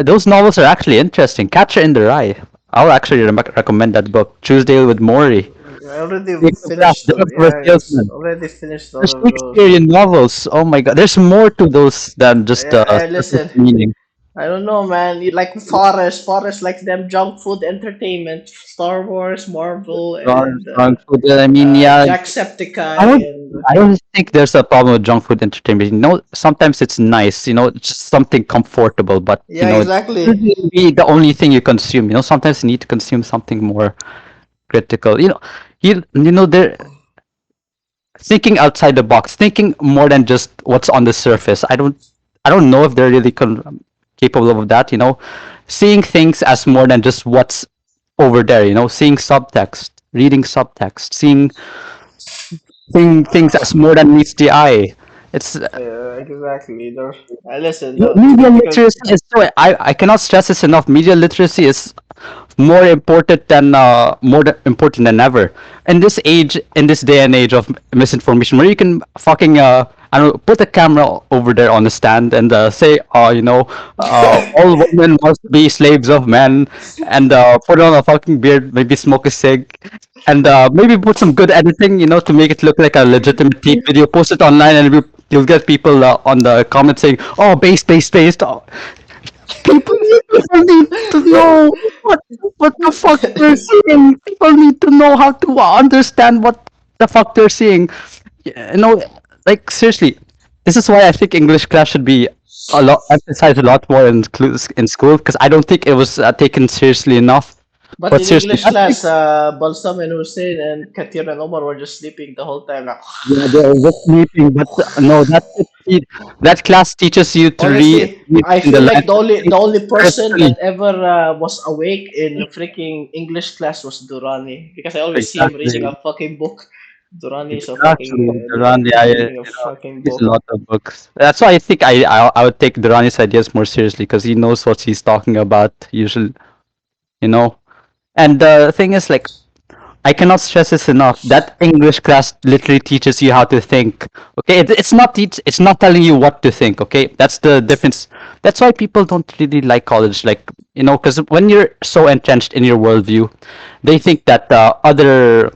those novels are actually interesting. Catcher in the Rye. I'll actually recommend that book. Tuesday with Maury. I already Jacob Braff, finished The them. Emperor's Yeah, Salesman. already finished all There's of those. Shakespearean novels. Oh my god, there's more to those than just surface Listen, meaning. I don't know, man. You like Forrest. Forrest likes them junk food entertainment. Star Wars, Marvel, and Junk food. I mean, yeah, I Jacksepticeye don't. and I don't think there's a problem with junk food entertainment. You know, sometimes it's nice. You know, it's just something comfortable. But you yeah, know, it exactly. shouldn't be the only thing you consume. You know, sometimes you need to consume something more critical. They're thinking outside the box, thinking more than just what's on the surface. I don't know if they're really capable of that. You know, seeing things as more than just what's over there. You know, seeing subtext, reading subtext, seeing things as more than meets the eye. It's Exactly. Listen, the media critical. literacy is so I cannot stress this enough. Media literacy is more important than ever in this age, in this day and age of misinformation, where you can fucking I don't know, put a camera over there on the stand and say all women must be slaves of men, and put on a fucking beard, maybe smoke a cig, and maybe put some good editing, to make it look like a legitimate tech video, post it online, and you'll get people on the comments saying, oh, based. People need to know what the fuck they're seeing. People need to know how to understand what the fuck they're seeing. You know, like seriously, this is why I think English class should be a lot emphasized a lot more in school, because I don't think it was taken seriously enough. But But in seriously, English I think class, Balsam and Hussein and Katir and Omar were just sleeping the whole time. Like, yeah, they're just sleeping, but no, that class teaches you to read, honestly, read I in the feel like the language only person critically. that ever was awake in freaking English class was Durrani because I always see him reading Exactly. a fucking book. Durrani is a Actually, fucking Duran, yeah, reading a fucking he's a book. lot of books. That's why I think I would take Durani's ideas more seriously because he knows what he's talking about. Usually, you know. And the thing is, like, I cannot stress this enough. That English class literally teaches you how to think. Okay, it's not telling you what to think. Okay, that's the difference. That's why people don't really like college. Like, because when you're so entrenched in your worldview, they think that other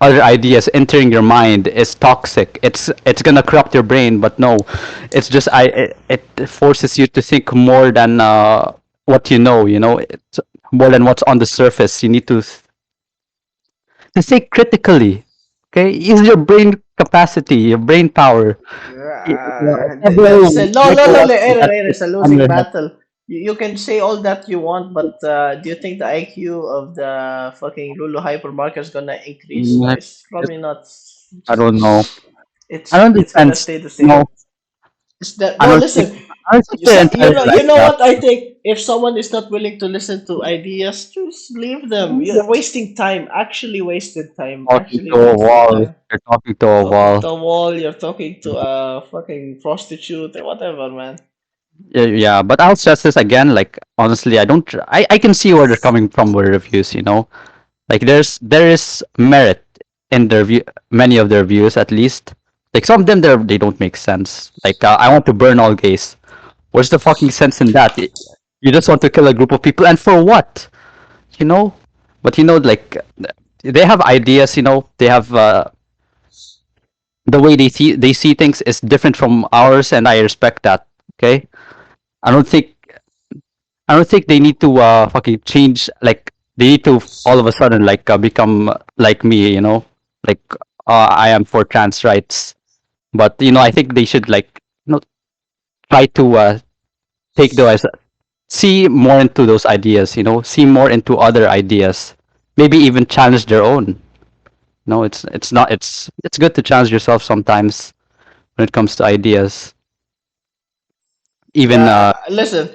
ideas entering your mind is toxic. It's gonna corrupt your brain. But no, it's just it forces you to think more than what you know. It's more than what's on the surface. You need to think critically. Okay, use your brain capacity, your brain power. Listen, no, no, no, no, Aaron, That Aaron, is it's a on losing your head. battle. You can say all that you want, but do you think the IQ of the fucking Lulu hypermarket is gonna increase? Mm, It's probably not. I don't know. I It's don't it's gonna defense. stay the No, same. It's that I no, don't think. listen. I don't think they're entirely You like know that. what I think? If someone is not willing to listen to ideas, just leave them. You're wasting time. Actually wasted time. Talking Actually to a wasted wall. time. You're talking to a Talking wall. to a wall, you're talking to a fucking prostitute or whatever, man. Yeah, yeah, but I'll stress this again. Like honestly, I don't. I can see where they're coming from with reviews. Like there is merit in their view, many of their views at least. Like some of them they don't make sense. Like I want to burn all gays. What's the fucking sense in that? You just want to kill a group of people, and for what? You know. But like they have ideas. They have the way they see things is different from ours, and I respect that. Okay. I don't think I don't think they need to fucking change. Like they need to all of a sudden like become like me. Like I am for trans rights. But I think they should like try to take those see more into those ideas. See more into other ideas. Maybe even challenge their own. No, it's not. It's good to challenge yourself sometimes when it comes to ideas. Even Listen,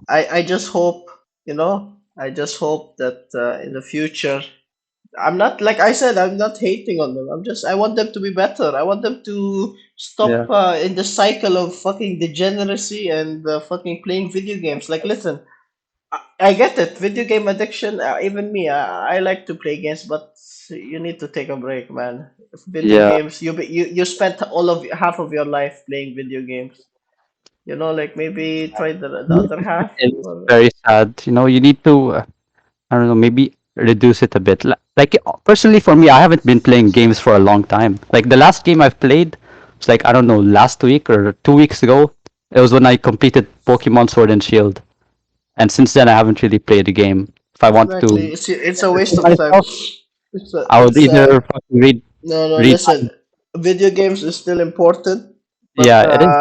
I just hope, I just hope that in the future, I'm not, like I said, I'm not hating on them. I want them to be better. I want them to stop yeah. in the cycle of fucking degeneracy and fucking playing video games. Like, listen, I get it. Video game addiction, even me, I like to play games, but you need to take a break, man. Video Yeah. games, you spent half of your life playing video games. Like maybe try the other half. It's Or, very sad. You need to I don't know, maybe reduce it a bit. Like personally for me, I haven't been playing games for a long time. Like the last game I've played was like I don't know, last week or 2 weeks ago. It was when I completed Pokemon Sword and Shield, and since then I haven't really played a game. If I wanted to exactly, it's a waste entertain of time. myself, I would It's either fucking no, no, read. listen. Video games is still important, but Yeah, it is.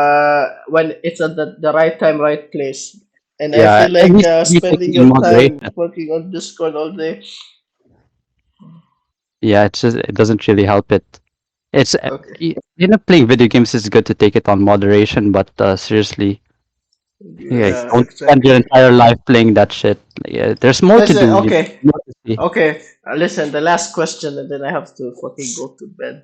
when it's at the right time, right place. And I Yeah, feel it like needs to be spending taken in your time moderation. working on Discord all day. Yeah, it doesn't really help it. It's Okay. playing video games is good to take it on moderation, but seriously, yeah, Yeah, don't spend your exactly. entire life playing that shit. Yeah, there's more to Listen, do. okay, More to see. okay. Listen, the last question, and then I have to fucking go to bed.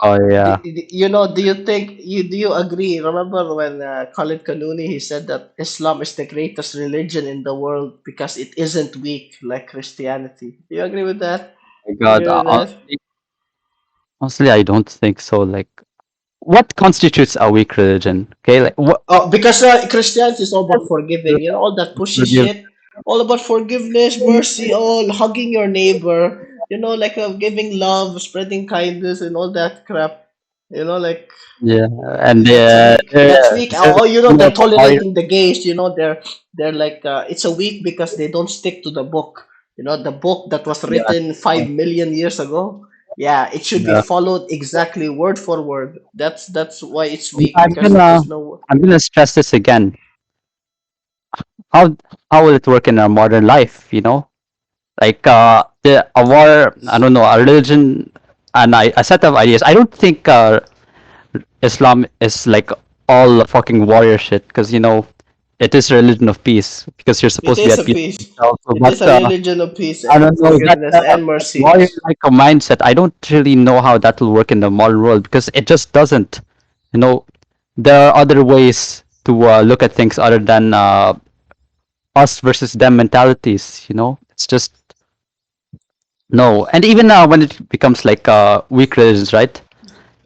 Oh yeah, Do you think do you agree? Remember when Khalid Kanuni, he said that Islam is the greatest religion in the world because it isn't weak like Christianity. Do you agree with that? my Do you God. agree with that? Honestly, I don't think so. Like, what constitutes a weak religion? Okay, like what? Oh, because Christianity is all about forgiving. All that pushy Forgive. shit. All about forgiveness, mercy, all hugging your neighbor. Like giving love, spreading kindness, and all that crap. Like Yeah, and that's weak. That's weak. they're Oh, more they're of a warrior. tolerating the gays. They're like it's a weak because they don't stick to the book. The book that was Yeah, written 5 million years ago. Yeah, it should be yeah. followed exactly word for word. That's why it's weak I'm because gonna there's no. I'm gonna stress this again. How how will it work in our modern life? Like a war. I don't know, a religion, and a set of ideas. I don't think Islam is like all fucking warrior shit because it is a religion of peace because you're It supposed to be is at a peace peace. with yourself. It But is a religion of peace I and don't know that forgiveness and mercy. warrior like a mindset. I don't really know how that will work in the modern world because it just doesn't. You know, there are other ways to look at things other than us versus them mentalities. You know, it's just no. And even when it becomes like weak religions, right?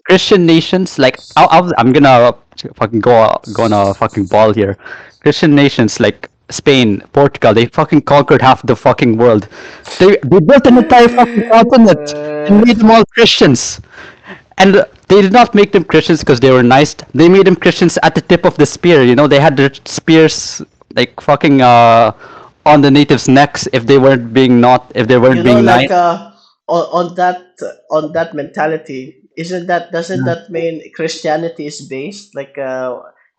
Christian nations, like I'm gonna fucking go on a fucking ball here. Christian nations like Spain, Portugal, they fucking conquered half the fucking world. They built an entire fucking continent and Uh, made them all Christians. And they did not make them Christians because they were nice. They made them Christians at the tip of the spear. You know, they had their spears like fucking on the natives' necks if they weren't you know, being nice. like on that mentality, isn't that doesn't Yeah. that mean Christianity is based like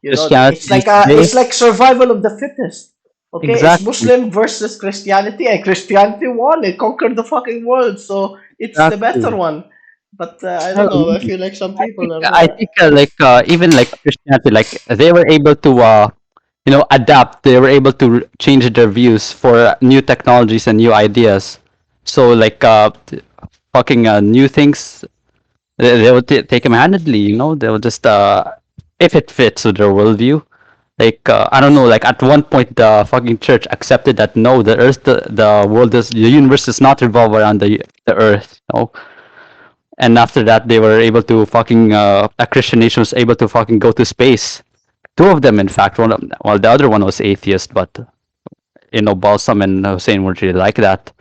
you know, Christianity it's is like based survival of the fittest. Okay, it's exactly. Muslim versus Christianity, and Christianity won. It conquered the fucking world, so it's the better Exactly. one. But I don't Well, know. I feel like some I people think are. I think like even like Christianity, like they were able to adapt. They were able to change their views for new technologies and new ideas. So like fucking new things, they will take them handedly. You know, they will just if it fits with their worldview. Like I don't know, like at one point the fucking church accepted that no, the world does the universe does not revolve around the earth. You know, and after that they were able to fucking a Christian nation was able to fucking go to space. Two of them, in fact. Well, the other one was atheist, but Balsam and Hussein weren't really like that.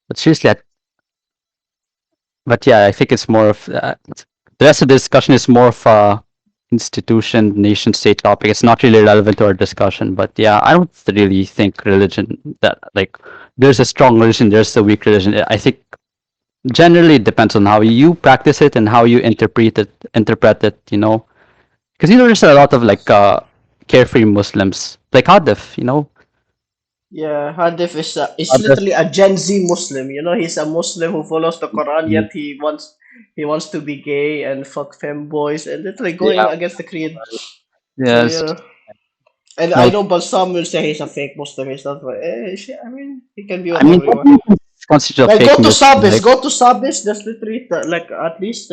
But seriously, but yeah, I think it's more of the rest of the discussion is more of institution, nation state topic. It's not really relevant to our discussion. But yeah, I don't really think religion that like there's a strong religion, there's a weak religion. I think generally it depends on how you practice it and how you interpret it. Because there's a lot of like carefree Muslims like Hadif. Yeah, Hadif is Hadif, literally a Gen Z Muslim. You know, he's a Muslim who follows the Quran, mm, yet he wants to be gay and fuck femboys and literally going yeah, against the creed. So yes, and I no. know, but some will say he's a fake Muslim. He's not. Shit, I mean, he can be I mean, whatever you what want. do you constitute a Like fake Muslim? Like, Go to Sabis. There's literally like at least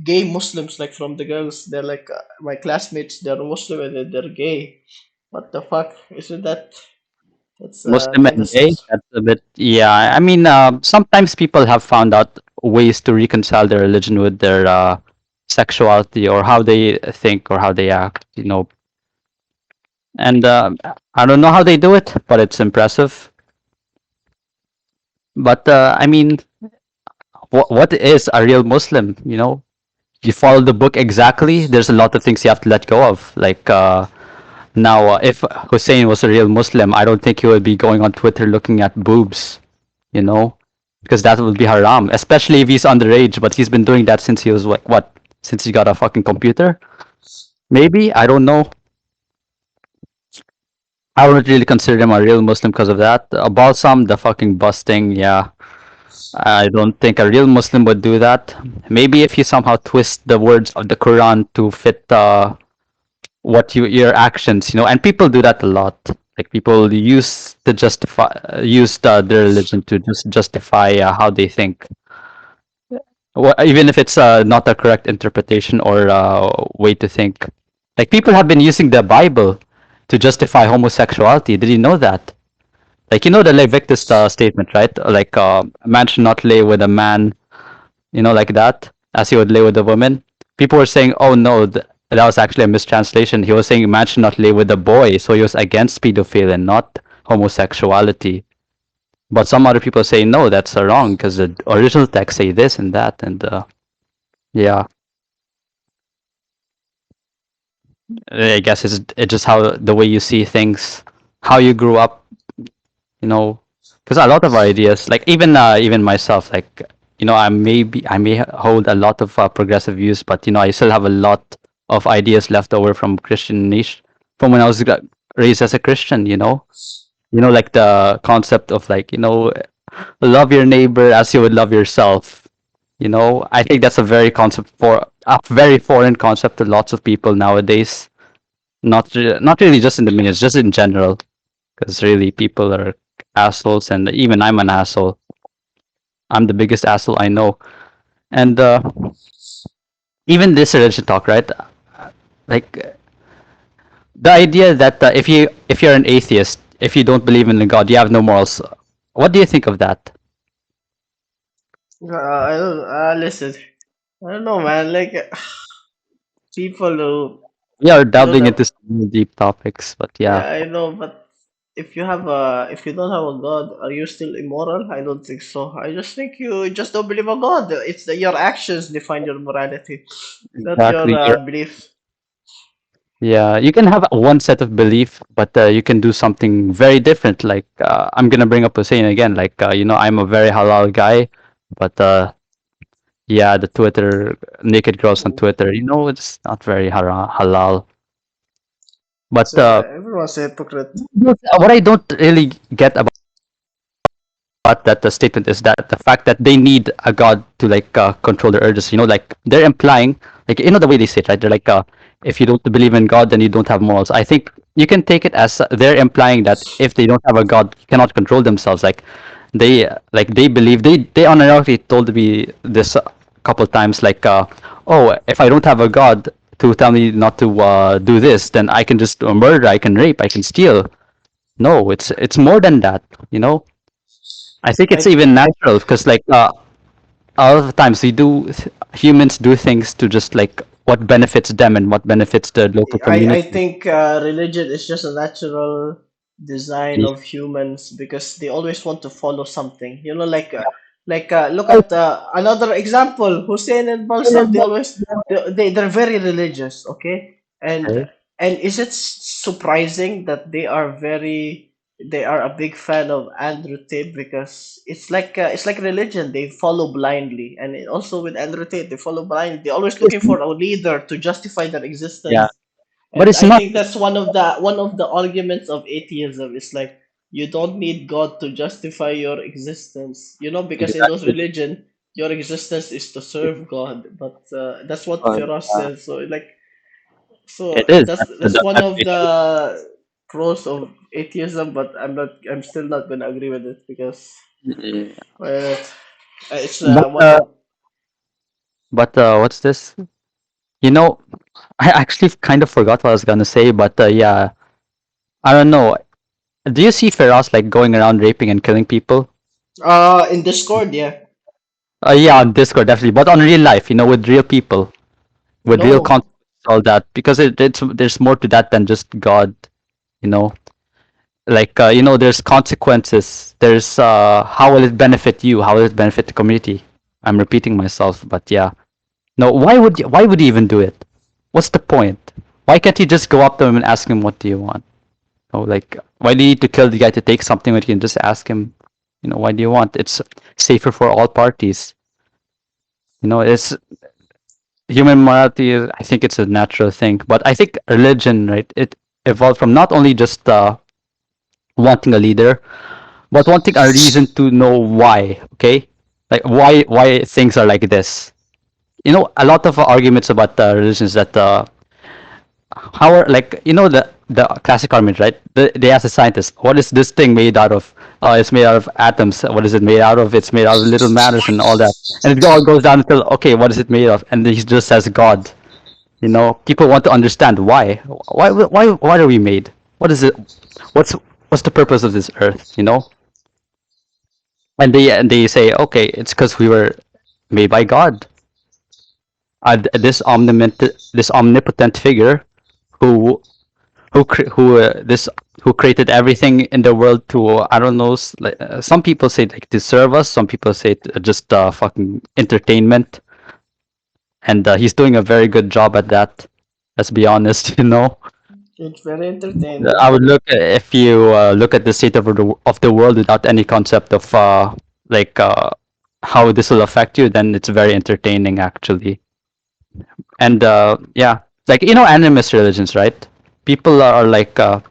gay Muslims like from the girls. They're like my classmates. They're Muslim and they're gay. What the fuck? Isn't that that's Muslim kind of and gay, sus? that's a bit, yeah. I mean, sometimes people have found out ways to reconcile their religion with their sexuality or how they think or how they act, And I don't know how they do it, but it's impressive. But I mean, what is a real Muslim? You follow the book exactly. There's a lot of things you have to let go of. Like now, if Hussein was a real Muslim, I don't think he would be going on Twitter looking at boobs. You know, because that would be haram, especially if he's underage. But he's been doing that since he was like what? Since he got a fucking computer? Maybe I don't know. I wouldn't really consider him a real Muslim because of that. About some the fucking busting, yeah. I don't think a real Muslim would do that. Maybe if you somehow twist the words of the Quran to fit your actions, and people do that a lot. Like people use their religion to just justify how they think. Even if it's not a correct interpretation or way to think. Like people have been using the Bible to justify homosexuality. Did you know that? Like the Leviticus statement, right? Like a man should not lay with a man, like that, as he would lay with a woman. People were saying, "Oh no, that was actually a mistranslation." He was saying a man should not lay with a boy, so he was against pedophilia and not homosexuality. But some other people say no, that's wrong because the original text say this and that, and yeah, I guess it's just how the way you see things, how you grew up, you know, because a lot of our ideas, like even myself, like I may hold a lot of progressive views, but I still have a lot of ideas left over from Christian niche from when I was raised as a Christian. Like the concept of like love your neighbor as you would love yourself. I think that's a very foreign concept to lots of people nowadays. Not really just in the millions, just in general. Because really, people are assholes, and even I'm an asshole. I'm the biggest asshole I know. And even this religion talk, right? Like the idea that if you're an atheist, if you don't believe in a god, you have no morals. What do you think of that? I don't. Listen. I don't know, man. Like people who We are you don't delving have. into some deep topics, but yeah, Yeah, I know, but if you don't have a God, are you still immoral? I don't think so. I just think you just don't believe a God. Your actions define your morality, not your exactly. beliefs. Yeah, you can have one set of belief, but you can do something very different. Like I'm gonna bring up Hussein again. Like I'm a very halal guy, but yeah, the Twitter naked girls on Twitter, it's not very halal. But Everyone's a hypocrite. what I don't really get about that the statement is that the fact that they need a god to like control their urges. Like they're implying, like the way they say it, right? They're like, if you don't believe in God, then you don't have morals. I think you can take it as they're implying that if they don't have a god, cannot control themselves. They believe they unironically told me this a couple times, like, oh, if I don't have a god to tell me not to do this, then I can just murder, I can rape, I can steal. No, it's more than that. You know, I think it's I even natural because like a lot of the times humans do things to just like what benefits them and what benefits the local I community. think religion is just a natural design Yeah. of humans because they always want to follow something. Look at another example, Hussein and Balsam. They're very religious, okay? Okay. And is it surprising that they are a big fan of Andrew Tate because it's like religion. They follow blindly, and also with Andrew Tate, they follow blindly. They're always looking for a leader to justify their Yeah, existence, but and it's I not. think that's one of the arguments of atheism. It's like you don't need God to justify your existence, because in those Exactly. religion, your existence is to serve God. But that's what Firas Yeah, says. So it is. that's one That's of it. the pros of atheism. But I'm still not gonna agree with it because Yeah. uh, it's But one of what's this? You know, I actually kind of forgot what I was gonna say, but yeah, I don't know. Do you see Feroz like going around raping and killing people? in Discord, yeah. Yeah, on Discord definitely, but on real life, with real people, with real No, context, all that, because there's more to that than just God, you know. Like there's consequences. There's how will it benefit you? How will it benefit the community? I'm repeating myself, but yeah. No, why would you even do it? What's the point? Why can't you just go up to him and ask him what do you want? Oh, like why do you need to kill the guy to take something when you can just ask him, why do you want? It's safer for all parties. It's human morality I think it's a natural thing, but I think religion, right? It evolved from not only just wanting a leader, but wanting a reason to know why. Okay, like why things are like this. A lot of arguments about religions that how are like the classic argument, right? They ask the scientists, what is this thing made out of? It's made out of atoms. What is it made out of? It's made out of little matters and all that. And it all goes down until, okay, what is it made of? And he just says God. People want to understand why. Why are we made? What is it? What's the purpose of this earth? And they say, okay, it's because we were made by God. This omnipotent figure who who created everything in the world to, I don't know, some people say like to serve us, some people say just fucking entertainment, and he's doing a very good job at that. Let's be honest, it's very entertaining. I would if you look at the state of the world without any concept of like how this will affect you, then it's very entertaining actually. And yeah, like animist religions, right? People are like how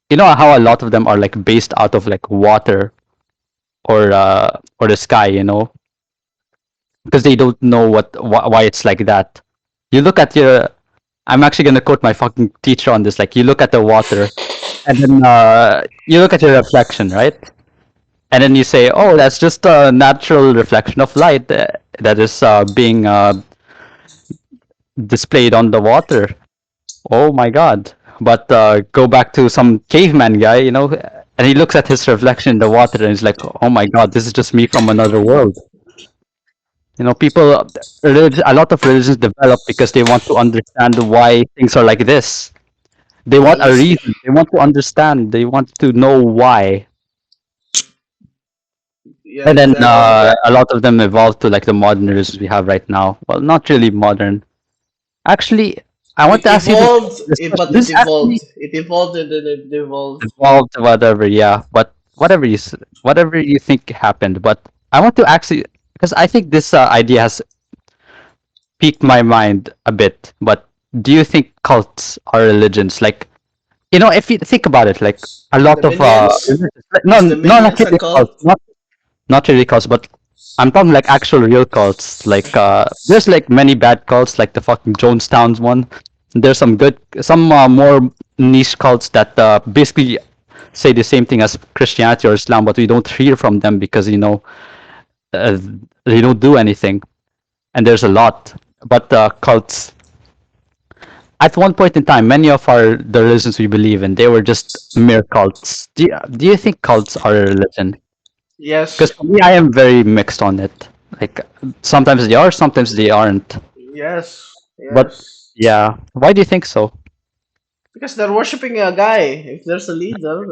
a lot of them are like based out of like water or the sky, because they don't know why it's like that. You look at your I'm actually gonna quote my fucking teacher on this. Like, you look at the water, and then you look at your reflection, right? And then you say, "Oh, that's just a natural reflection of light that is being displayed on the water." Oh my god! But go back to some caveman guy, and he looks at his reflection in the water, and he's like, "Oh my god, this is just me from another world." People, a lot of religions develop because they want to understand why things are like this. They want a Honestly, reason. They want to understand. They want to know why. yeah, And then exactly. a lot of them evolved to like the modern religions we have right now. Well, not really modern. Actually, I want It to ask you evolved, this question. but it This evolved. actually It evolved and then it devolved. evolved, whatever, yeah. But whatever you think happened. But I want to actually, because I think this idea has piqued my mind a bit. But do you think cults are religions? Like, if you think about it, like a The lot of minions? religions, no, Is the no, not minions a really cults, cult? not really cults, but I'm talking like actual real cults. Like there's like many bad cults, like the fucking Jonestown's one. There's some more niche cults that basically say the same thing as Christianity or Islam, but we don't hear from them because uh, they don't do anything. And there's a lot, but cults. At one point in time, many of the religions we believe in, they were just mere cults. Do you think cults are a religion? Yes, Because for me, I am very mixed on it. Like sometimes they are, sometimes they aren't. yes, But yes. yeah, why do you think so? Because they're worshiping a guy. If there's a leader,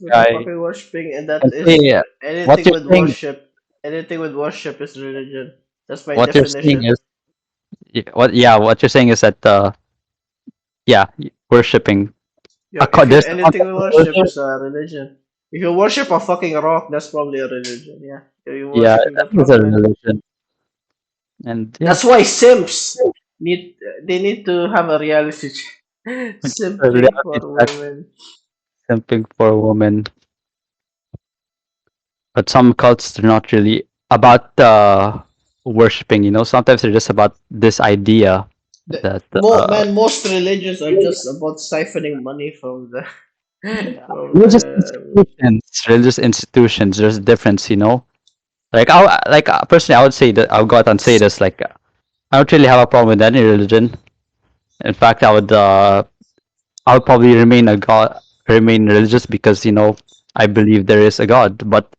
they're I fucking worshiping, and that can is say what anything you're with saying. worship. Anything with worship is religion. That's my What you're saying definition. is what you're saying is that yeah, worshiping If there's a anything concept with of worship religion. is a religion. If you worship a fucking rock, that's probably a religion. Yeah, if you're Yeah, worshiping that that is rock, a man. religion, and yeah, That's why simps need they need to have a reality check. it's a Simping for reality check. women. Something for a woman, but some cults they're not really about worshiping. Sometimes they're just about this idea that Most religions are just about siphoning money from the from religious the. institutions, religious institutions. There's a difference. Like personally, I would say that I'll go out and say this. Like I don't really have a problem with any religion. In fact, I would probably remain religious because I believe there is a God. But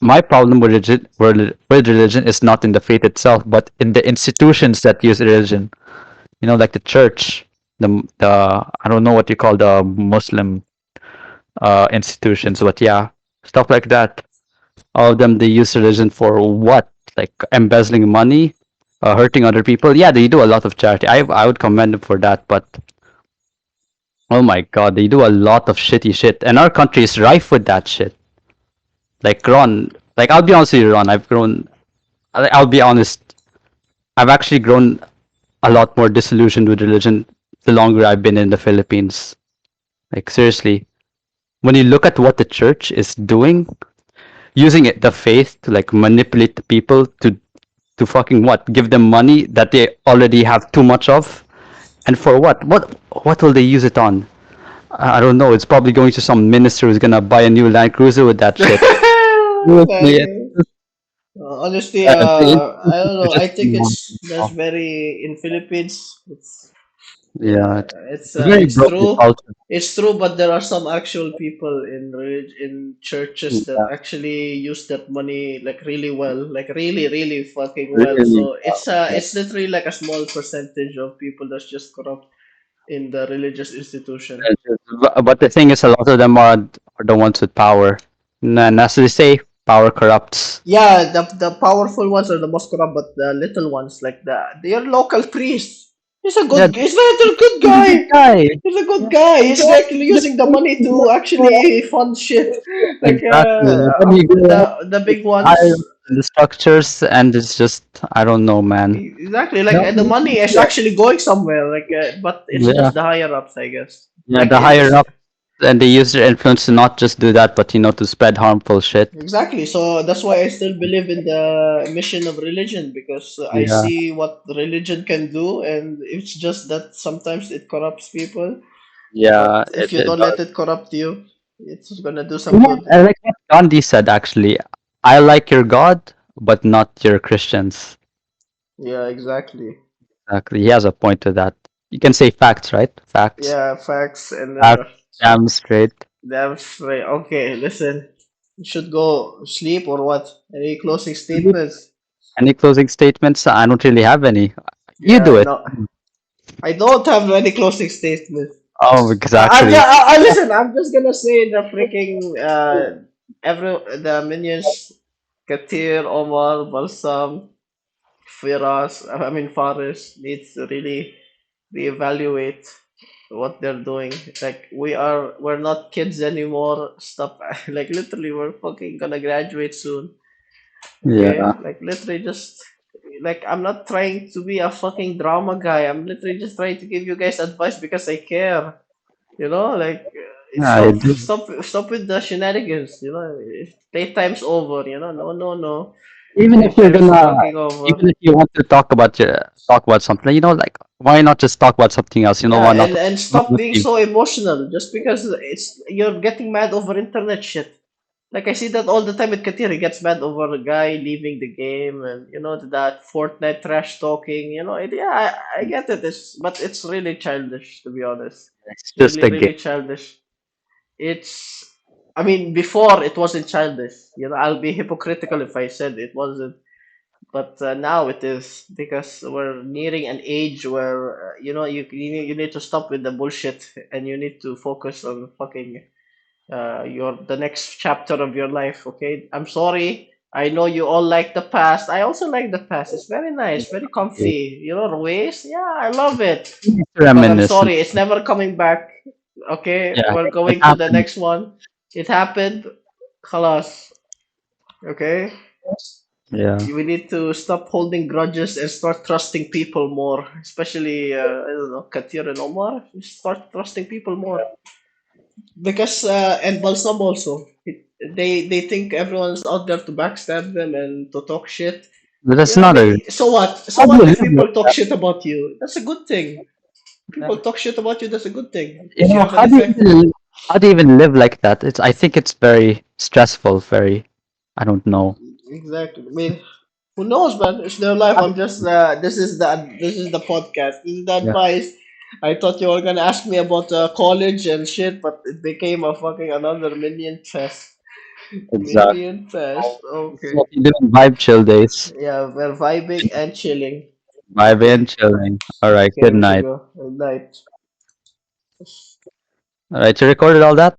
my problem with religion is not in the faith itself, but in the institutions that use religion. Like the church, the I don't know what you call the Muslim institutions, but yeah, stuff like that. All of them they use religion for what? Like embezzling money, hurting other people. Yeah, they do a lot of charity. I would commend them for that, but oh my god, they do a lot of shitty shit, and our country is rife with that shit. Like Ron, like I'll be honest with you, Ron. I'll be honest. I've actually grown a lot more disillusioned with religion the longer I've been in the Philippines. Like seriously, when you look at what the church is doing, using the faith to like manipulate the people to fucking what? Give them money that they already have too much of, and for what? What will they use it on? I don't know. It's probably going to some minister who's gonna buy a new Land Cruiser with that shit. Seriously, Honestly, the I don't institutions are know. I just think it's that's now. very in Philippines. Yeah, it's very It's broken true. culture. It's true, but there are some actual people in churches that Yeah, actually use that money like really well, like really, really fucking well. really. So it's literally like a small percentage of people that's just corrupt in the religious institution. But the thing is, a lot of them are the ones with power. And as they say, power corrupts. Yeah, the powerful ones are the most corrupt, but the little ones, like your local priest, Yeah, he's a little good he's a guy. good guy. He's a good guy. He's actually using the money to actually fund shit. Like Exactly. And then you go out the big higher ones. in the structures, and it's just I don't know, man. Exactly. Like No, the money is actually going somewhere. Like, but it's yeah, just the higher ups, I guess. yeah. Like The higher up. And they use their influence to not just do that, but to spread harmful shit. Exactly. So that's why I still believe in the mission of religion because I Yeah, see what religion can do, and it's just that sometimes it corrupts people. yeah, But if you it don't does. let it corrupt you, it's gonna do some Yeah, good. I like what Gandhi said actually. I like your God, but not your Christians. Yeah, exactly. Exactly. He has a point to that. You can say facts, right? Facts. Yeah, facts and Facts. Damn straight. that's right. Okay, listen. You should go sleep or what? Any closing statements? Any closing statements? I don't really have any. You Yeah, do I it. know. I don't have any closing statements. Oh, exactly. Listen. I'm just gonna say the freaking every the minions, Katir, Omar, Balsam, Firas. I mean Faris needs to really reevaluate what they're doing. Like we're not kids anymore. Stop. Like literally, we're fucking gonna graduate soon. Yeah. Okay, like literally just like I'm not trying to be a fucking drama guy. I'm literally just trying to give you guys advice because I care. You know, like Yeah, I do. stop with the shenanigans. You know, playtime's over. You know, no. Even if you're Playtime's gonna, fucking over. even if you want to talk about something, like why not just talk about something else? Yeah, Why not? and Not stop with being you. so emotional just because it's you're getting mad over internet shit. Like I see that all the time with Katir, he gets mad over a guy leaving the game, and that Fortnite trash talking. Yeah, I get it. But it's really childish, to be honest. It's just Really, a game. really childish. It's, I mean, before it wasn't childish. I'll be hypocritical if I said it wasn't. But now it is because we're nearing an age where you need to stop with the bullshit and you need to focus on fucking your the next chapter of your life. Okay, I'm sorry. I know you all like the past. I also like the past. It's very nice, very comfy. Ruways. Yeah, I love it. But I'm Reminiscent. sorry, it's never coming back. Okay, Yeah, we're it going to the happened. next one. It happened. Khalas. Okay. Yeah. We need to stop holding grudges and start trusting people more. Especially, I don't know, Katir and Omar. Start trusting people more. Because and Balsam also, they think everyone's out there to backstab them and to talk shit. But that's not a. So what? So How do you what if live like people talk that? shit about you? That's a good thing. People Yeah. talk shit about you. That's a good thing if you have an How do you effect. how do you even live like that? I think it's very stressful. Very. I don't know. Exactly. I mean, who knows, man? It's their life. I'm just. This is the podcast. This is the Yeah. advice. I thought you were gonna ask me about college and shit, but it became a fucking another minion fest. Exactly. Minion fest. This is what Okay. you do in vibe chill days. Yeah, we're vibing and chilling. Vibe Okay. and chilling. All right. Okay, Good we should night. go. Good night. All right. You recorded all that?